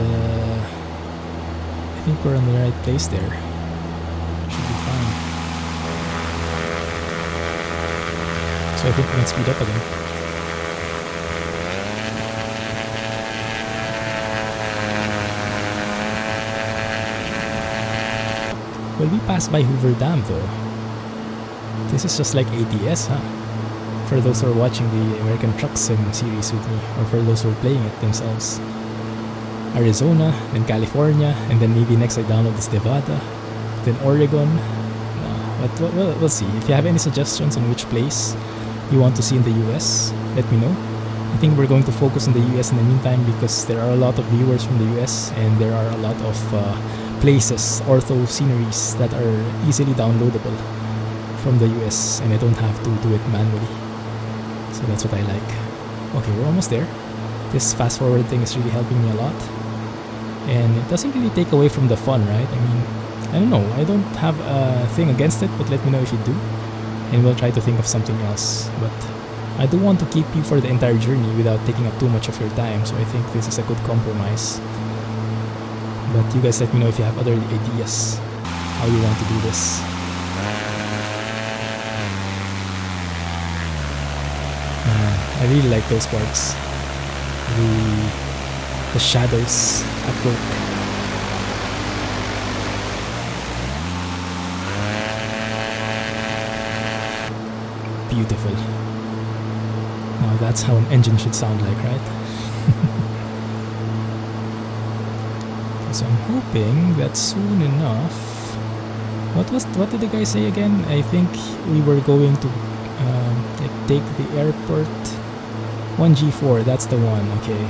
I think we're in the right place there. Should be fine. So I think we can speed up again. Well, we passed by Hoover Dam though. This is just like ATS, huh? For those who are watching the American Truck Sim series with me, or for those who are playing it themselves. Arizona, then California, and then maybe next I download this Nevada, then Oregon. But we'll see. If you have any suggestions on which place you want to see in the US, let me know. I think we're going to focus on the US in the meantime because there are a lot of viewers from the US and there are a lot of places, ortho sceneries that are easily downloadable from the US, and I don't have to do it manually. So that's what I like. Okay, we're almost there. This fast forward thing is really helping me a lot. And it doesn't really take away from the fun, right? I mean, I don't know. I don't have a thing against it, but let me know if you do. And we'll try to think of something else. But I don't want to keep you for the entire journey without taking up too much of your time, so I think this is a good compromise. But you guys let me know if you have other ideas how you want to do this. I really like those parts. The shadows at work. Beautiful. Now that's how an engine should sound like, right? So I'm hoping that soon enough. What did the guy say again? I think we were going to like take the airport 1G4. That's the one. Okay.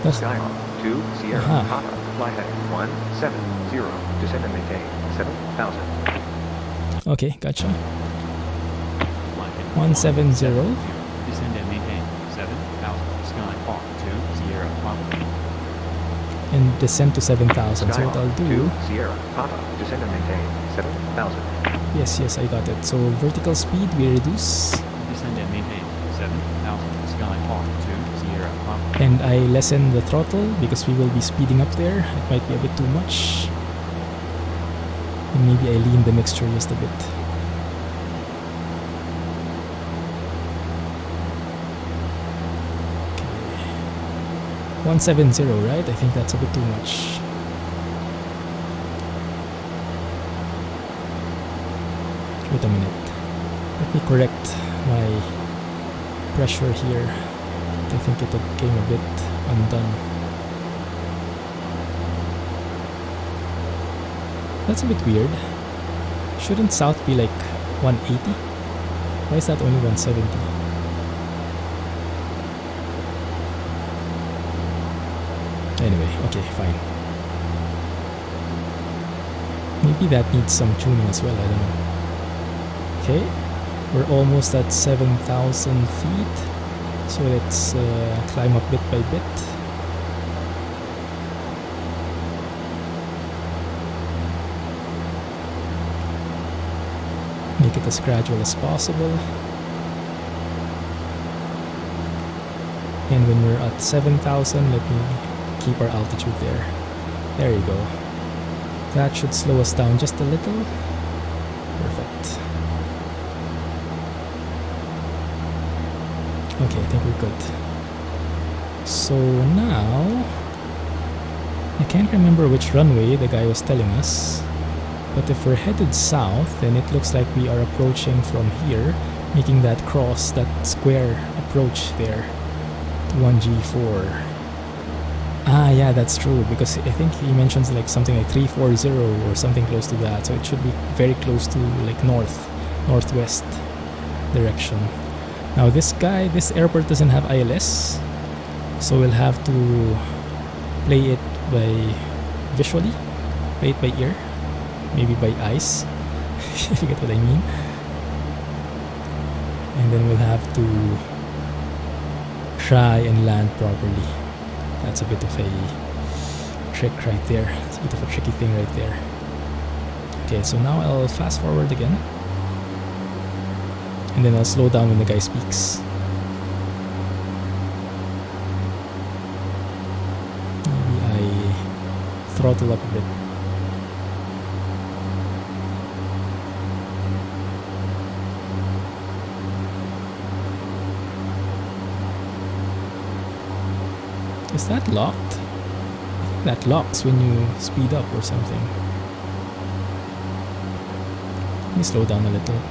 That's Skyhawk 2 Sierra Papa, fly heading 170, descend and maintain 7,000. okay. Gotcha. Fly heading 170. Descend and maintain 7,000. Skyhawk 2 Sierra Papa. And descend to 7,000. So what I'll Skyhawk do. 2 Sierra Papa, descend and maintain 7,000. Yes, I got it. So vertical speed we reduce, Descend and maintain 7,000. Skyhawk 2 Sierra Papa. and I lessen the throttle because we will be speeding up there. It might be a bit too much. And maybe I lean the mixture just a bit. 170, right? I think that's a bit too much. Wait a minute. Let me correct my pressure here. I think it came a bit undone. That's a bit weird. Shouldn't south be like 180? Why is that only 170? Anyway, okay, fine. Maybe that needs some tuning as well, I don't know. Okay, we're almost at 7,000 feet. So let's climb up bit by bit. Make it as gradual as possible. And when we're at 7,000, let me keep our altitude there. There you go. That should slow us down just a little. Perfect. Okay, I think we're good. So now, I can't remember which runway the guy was telling us, but if we're headed south, then it looks like we are approaching from here, making that cross, that square approach there to 1G4. Ah, yeah, that's true, because I think he mentions like something like 340 or something close to that, so it should be very close to like northwest direction. Now this airport doesn't have ILS, so we'll have to play it visually, play it by ear, maybe by eyes, if you get what I mean. And then we'll have to try and land properly. That's a bit of a trick right there. It's a bit of a tricky thing right there. Okay, so now I'll fast forward again. And then I'll slow down when the guy speaks. Maybe I throttle up a bit. Is that locked? I think that locks when you speed up or something. Let me slow down a little.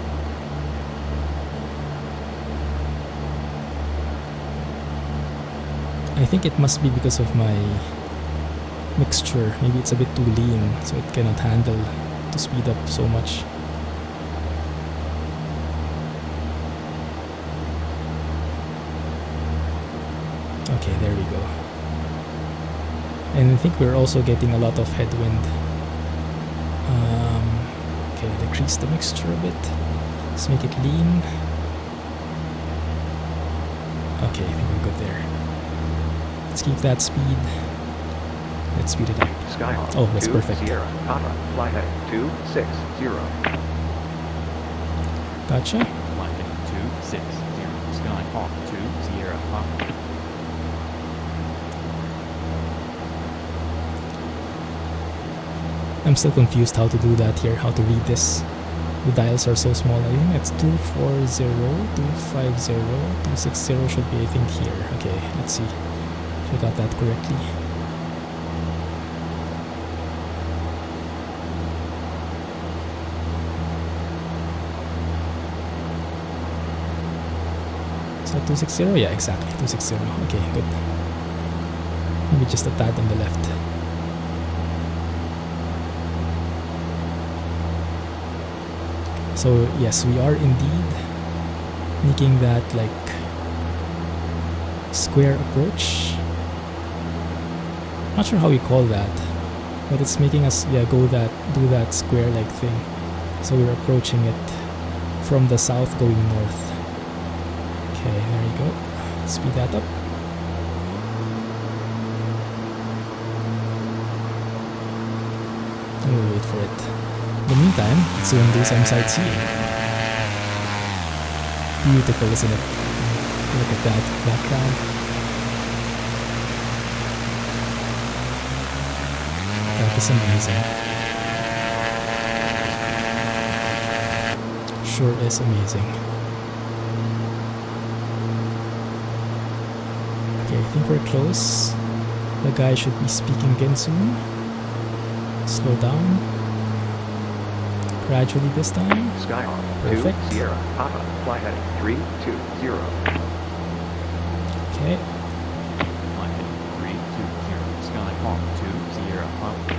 I think it must be because of my mixture. Maybe it's a bit too lean, so it cannot handle to speed up so much. Okay, there we go. And I think we're also getting a lot of headwind. Okay, decrease the mixture a bit. Let's make it lean. Okay, I think we're good there. Let's keep that speed. Let's speed it up. Skyhawk Oh, that's 2 perfect. Sierra Papa, fly heading 260. Gotcha. Fly heading 260. Skyhawk 2, Sierra Papa. I'm still confused how to do that here, how to read this. The dials are so small. I think it's 240, 250, 260 should be, I think, here. Okay, let's see if I got that correctly. Is that 260? Yeah, exactly, 260. Okay, good. Maybe just a tad on the left. So yes, we are indeed making that like square approach. Not sure how we call that, but it's making us do that square like thing. So we're approaching it from the south going north. Okay, there you go. Speed that up. We'll wait for it. In the meantime, let's go and do some sightseeing. Beautiful, isn't it? Look at that background. That is amazing. Sure is amazing. Okay, I think we're close. The guy should be speaking again soon. Slow down. Gradually this time. Skyhawk 2, Perfect. Sierra Papa, fly heading 320. Okay. Fly heading 320, Skyhawk 2, Sierra Papa.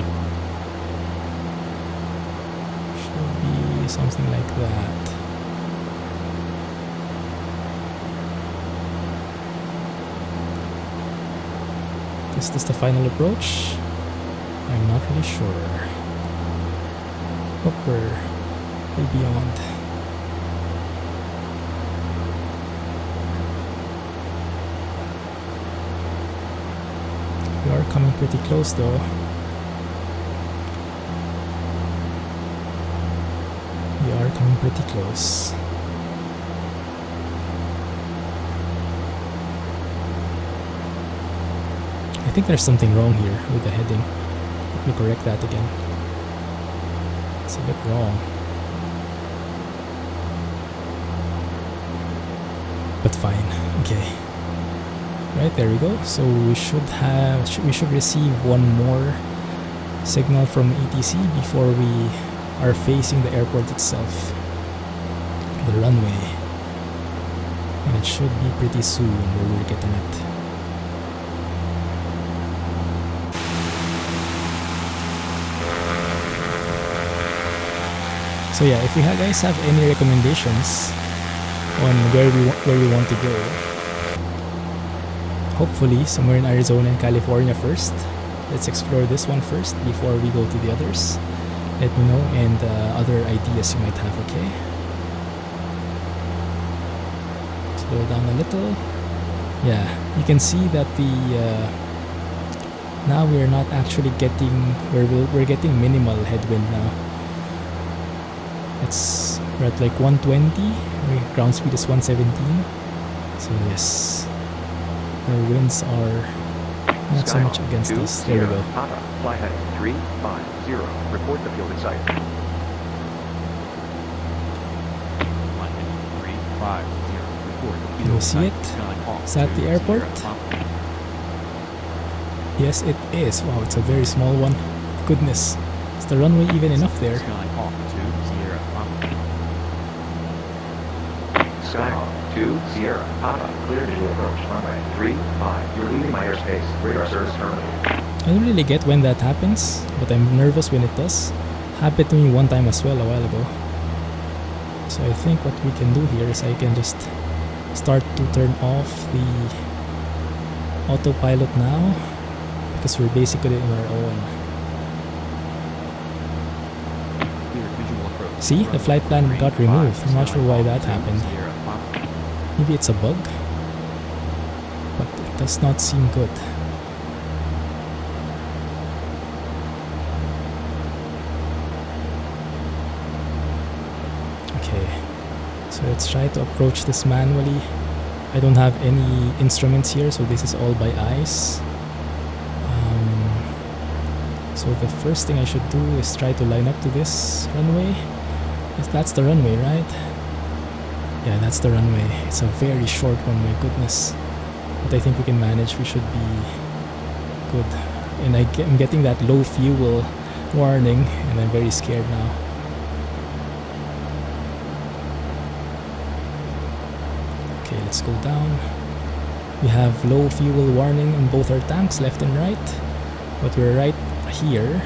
Should be something like that. Is this the final approach? I'm not really sure. Hope we're way beyond. We are coming pretty close though. We are coming pretty close. I think there's something wrong here with the heading. Let me correct that again. It's a bit wrong. But fine. Okay. Right, there we go. So we should receive one more signal from ATC before we are facing the airport itself. The runway. And it should be pretty soon where we're getting it. So yeah, if you guys have any recommendations on where we want to go, hopefully somewhere in Arizona and California first. Let's explore this one first before we go to the others. Let me know and other ideas you might have, okay? Slow down a little. Yeah, you can see that the now we're not actually getting we're getting minimal headwind now. We're at like 120. Ground speed is 117. So yes, our winds are not so much against us. There we go. Papa, fly heading 350. Report the field in sight. Fly heading 350, report the Can you see it? Skyhawk Is that 2, the airport? Sierra Papa. Yes, it is. Wow, it's a very small one. Goodness, is the runway even enough there? Skyhawk 2, Sierra Papa. Skyhawk 2, Sierra Papa, clear to approach runway 35. You're leaving my airspace. Radar service terminated. I don't really get when that happens, but I'm nervous when it does. Happened to me one time as well a while ago. So I think what we can do here is I can just start to turn off the autopilot now, because we're basically on our own. Clear visual approach. See, the flight plan got removed. I'm not sure why that happened. Sierra Papa. Maybe it's a bug, but it does not seem good. Okay, so let's try to approach this manually. I don't have any instruments here, so this is all by eyes. So the first thing I should do is try to line up to this runway. Yes, that's the runway, right? Yeah, that's the runway. It's a very short one, my goodness. But I think we can manage. We should be good. And I'm getting that low fuel warning, and I'm very scared now. Okay, let's go down. We have low fuel warning on both our tanks, left and right. But we're right here,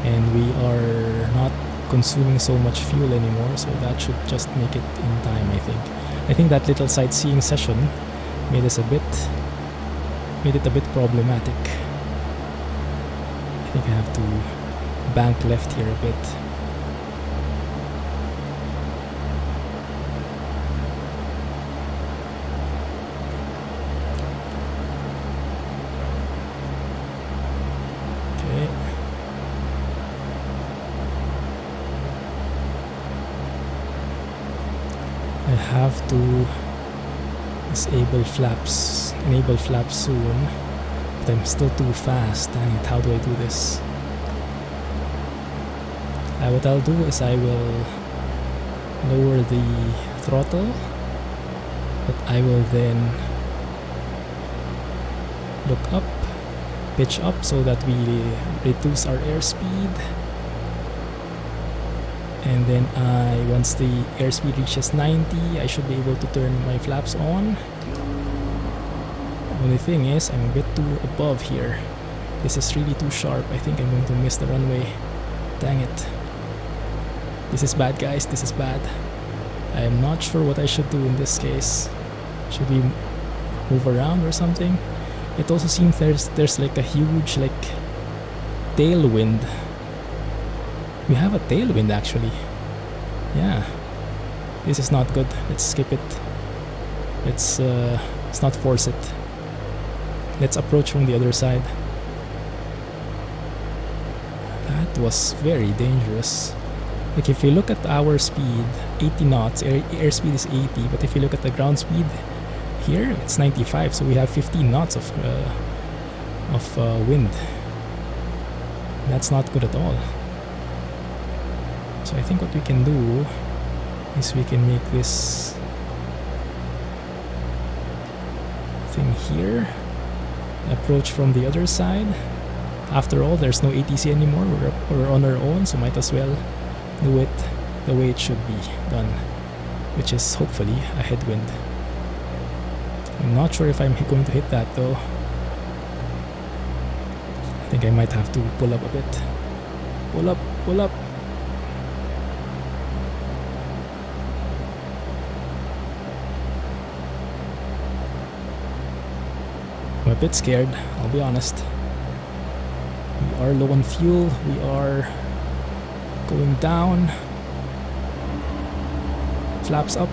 and we are not consuming so much fuel anymore, so that should just make it in time, I think. I think that little sightseeing session made it a bit problematic. I think I have to bank left here a bit. I have to enable flaps soon, but I'm still too fast. Dang it, how do I do this? What I'll do is I will lower the throttle, but I will then look up, pitch up so that we reduce our airspeed. And then once the airspeed reaches 90, I should be able to turn my flaps on. Only thing is, I'm a bit too above here. This is really too sharp. I think I'm going to miss the runway. Dang it. This is bad, guys. This is bad. I am not sure what I should do in this case. Should we move around or something? It also seems there's like a huge tailwind. We have a tailwind actually. Yeah. This is not good. Let's skip it. Let's not force it. Let's approach from the other side. That was very dangerous. Like if you look at our speed, 80 knots, airspeed is 80, but if you look at the ground speed here, it's 95, so we have 15 knots of wind. That's not good at all. So I think what we can do is we can make this thing here, approach from the other side. After all, there's no ATC anymore, we're on our own, so might as well do it the way it should be done, which is hopefully a headwind. I'm not sure if I'm going to hit that though. I think I might have to pull up a bit. Pull up, pull up. I'm a bit scared, I'll be honest. We are low on fuel, we are going down. Flaps up.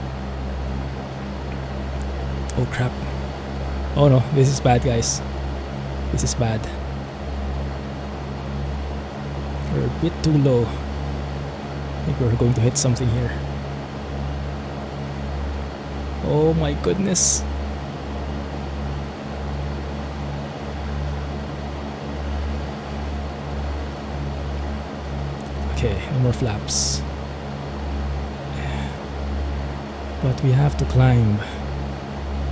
Oh crap. Oh no, this is bad, guys. This is bad. We're a bit too low. I think we're going to hit something here. Oh my goodness. Okay, no more flaps. But we have to climb.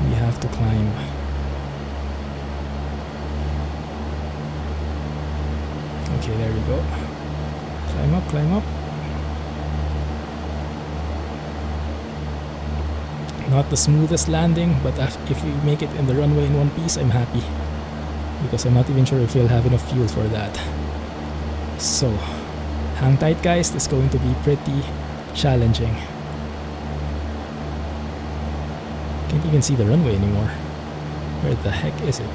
We have to climb. Okay, there we go. Climb up, climb up. Not the smoothest landing, but if we make it in the runway in one piece, I'm happy. Because I'm not even sure if we'll have enough fuel for that. So, hang tight, guys. This is going to be pretty challenging. Can't even see the runway anymore. Where the heck is it?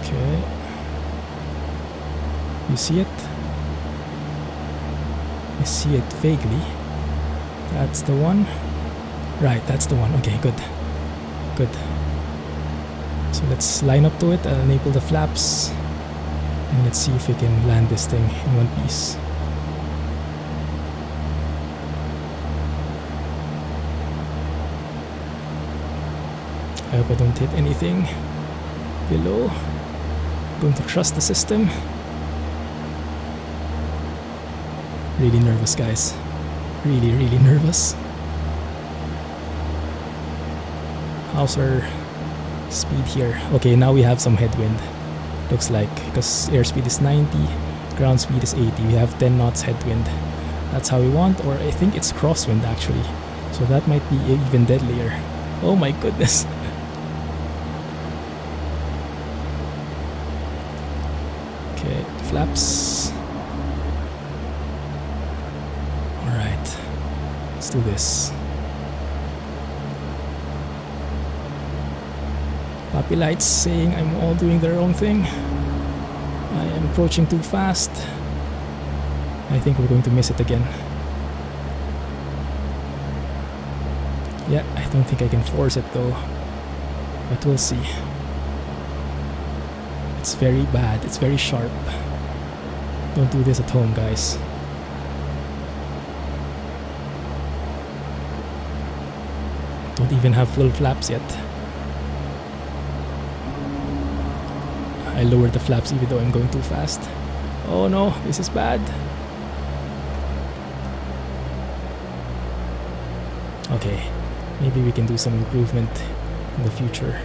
Okay. You see it? I see it vaguely. That's the one. Right, that's the one. Okay, good. Good. So let's line up to it and enable the flaps. And let's see if we can land this thing in one piece. I hope I don't hit anything below. Going to trust the system. Really nervous, guys. Really, really nervous. How's our speed here? Okay, now we have some headwind. Looks like, because airspeed is 90, ground speed is 80. We have 10 knots headwind. That's how we want, or I think it's crosswind actually. So that might be even deadlier. Oh my goodness. Okay, flaps. Alright, let's do this. Puppy lights saying I'm all doing the wrong thing. I am approaching too fast. I think we're going to miss it again. Yeah, I don't think I can force it though. But we'll see. It's very bad. It's very sharp. Don't do this at home, guys. Don't even have full flaps yet. I lowered the flaps even though I'm going too fast. Oh no, this is bad. Okay, maybe we can do some improvement in the future.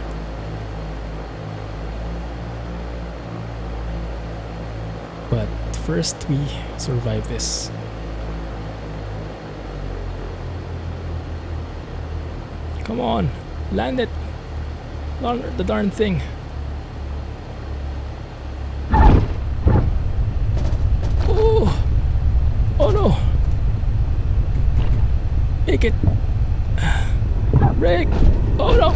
But first we survive this. Come on, land it! The darn thing. Oh no! Make it! Brake! Oh no!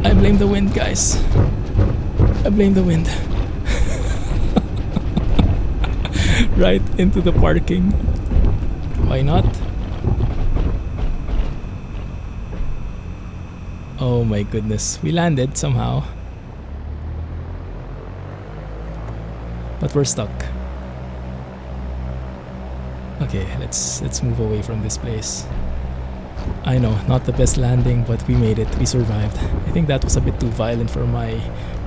I blame the wind, guys. I blame the wind. Right into the parking. Why not? Oh my goodness. We landed somehow. But we're stuck. Okay, let's move away from this place. I know, not the best landing, but we made it. We survived. I think that was a bit too violent for my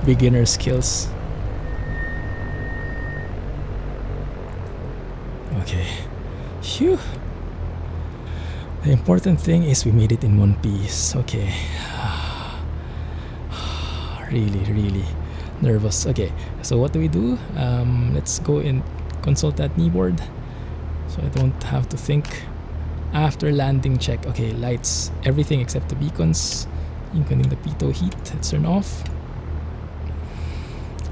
beginner skills. Okay. Phew. The important thing is we made it in one piece. Okay. Really nervous. Okay, so what do we do? Let's go and consult that kneeboard so I don't have to think. After landing check. Okay, lights, everything except the beacons, including the pitot heat. Let's turn off.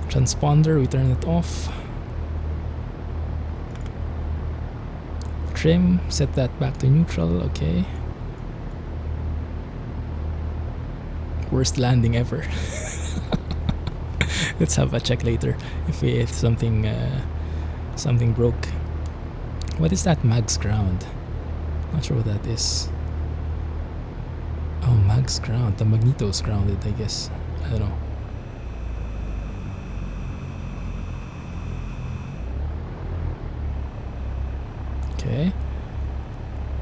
Transponder, we turn it off. Trim, set that back to neutral. Okay. Worst landing ever. Let's have a check later if something broke. What is that max ground? Not sure what that is. Oh, max ground. The Magneto's grounded, I guess. I don't know. Okay.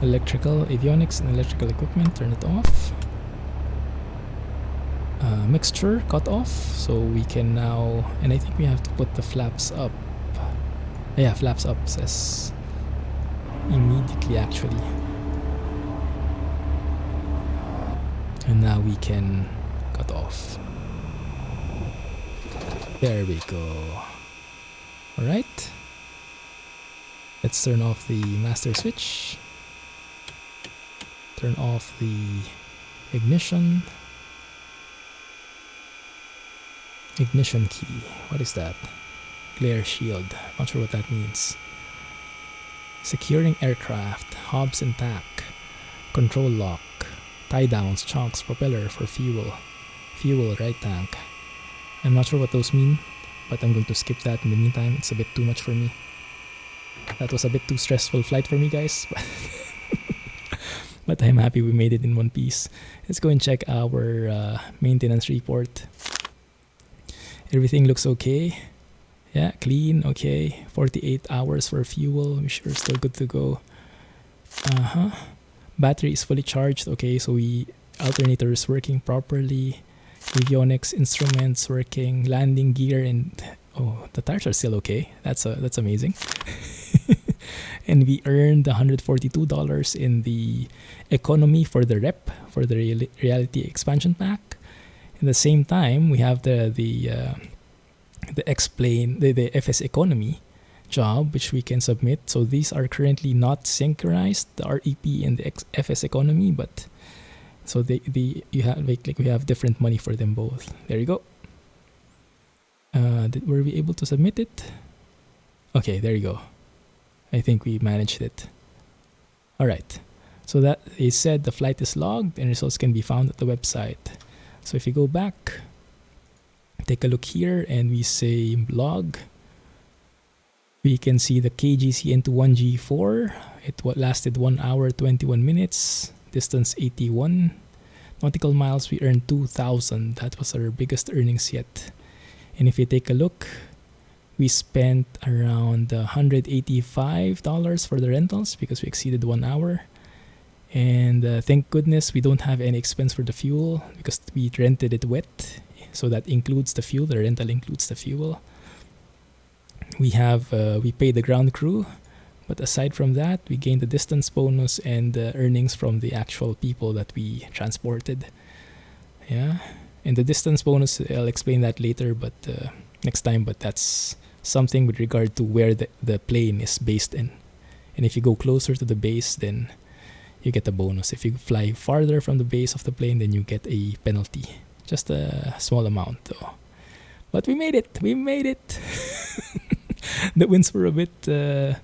Electrical, avionics and electrical equipment, turn it off. Mixture cut off, so we can now, and I think we have to put the flaps up. Yeah, flaps up says immediately actually. And now we can cut off. There we go. Alright. Let's turn off the master switch. Turn off the ignition. Ignition key. What is that? Glare shield. Not sure what that means. Securing aircraft. Hubs intact. Control lock. Tie downs, chunks, propeller for fuel. Fuel, right tank. I'm not sure what those mean, but I'm going to skip that in the meantime. It's a bit too much for me. That was a bit too stressful flight for me, guys. But I'm happy we made it in one piece. Let's go and check our maintenance report. Everything looks okay. Yeah, clean, okay. 48 hours for fuel. We're sure still good to go. Battery is fully charged. Okay, so alternator is working properly. Avionics instruments working. Landing gear and the tires are still okay. That's amazing. And we earned $142 in the economy for the for the reality expansion pack. At the same time, we have the FSEconomy job, which we can submit. So these are currently not synchronized, the REP and the FSEconomy, but so we have different money for them both. There you go. Were we able to submit it? Okay, there you go. I think we managed it. All right. So that they said the flight is logged and results can be found at the website. So if you go back, take a look here, and we say log, we can see the KGC into 1G4. It lasted 1 hour 21 minutes. Distance 81 nautical miles. We earned 2,000. That was our biggest earnings yet. And if you take a look, we spent around $185 for the rentals because we exceeded 1 hour. And thank goodness we don't have any expense for the fuel because we rented it wet. So that includes the fuel. The rental includes the fuel. We paid the ground crew, but aside from that, we gained the distance bonus and the earnings from the actual people that we transported. Yeah, and the distance bonus, I'll explain that later, but next time. But that's something with regard to where the plane is based in. And if you go closer to the base, then you get a bonus. If you fly farther from the base of the plane, then you get a penalty. Just a small amount though. But we made it. We made it. The winds were a bit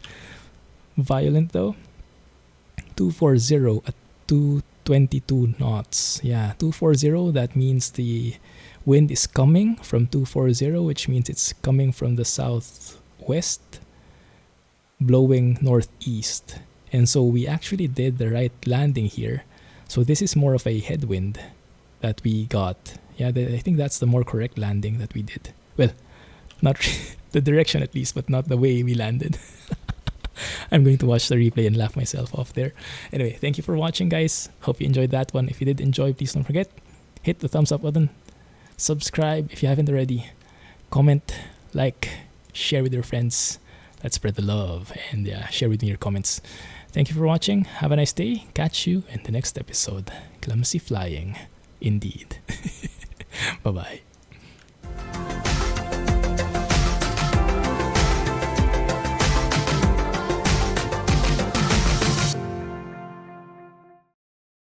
violent though. 240 at 222 knots. Yeah, 240, that means the wind is coming from 240, which means it's coming from the southwest, blowing northeast. And so we actually did the right landing here. So this is more of a headwind that we got. Yeah, I think that's the more correct landing that we did. Well, not the direction at least, but not the way we landed. I'm going to watch the replay and laugh myself off there. Anyway, thank you for watching, guys. Hope you enjoyed that one. If you did enjoy, please don't forget, hit the thumbs up button, subscribe if you haven't already, comment, like, share with your friends. Let's spread the love, and share with me your comments. Thank you for watching. Have a nice day. Catch you in the next episode. Clumsy flying, indeed. Bye-bye.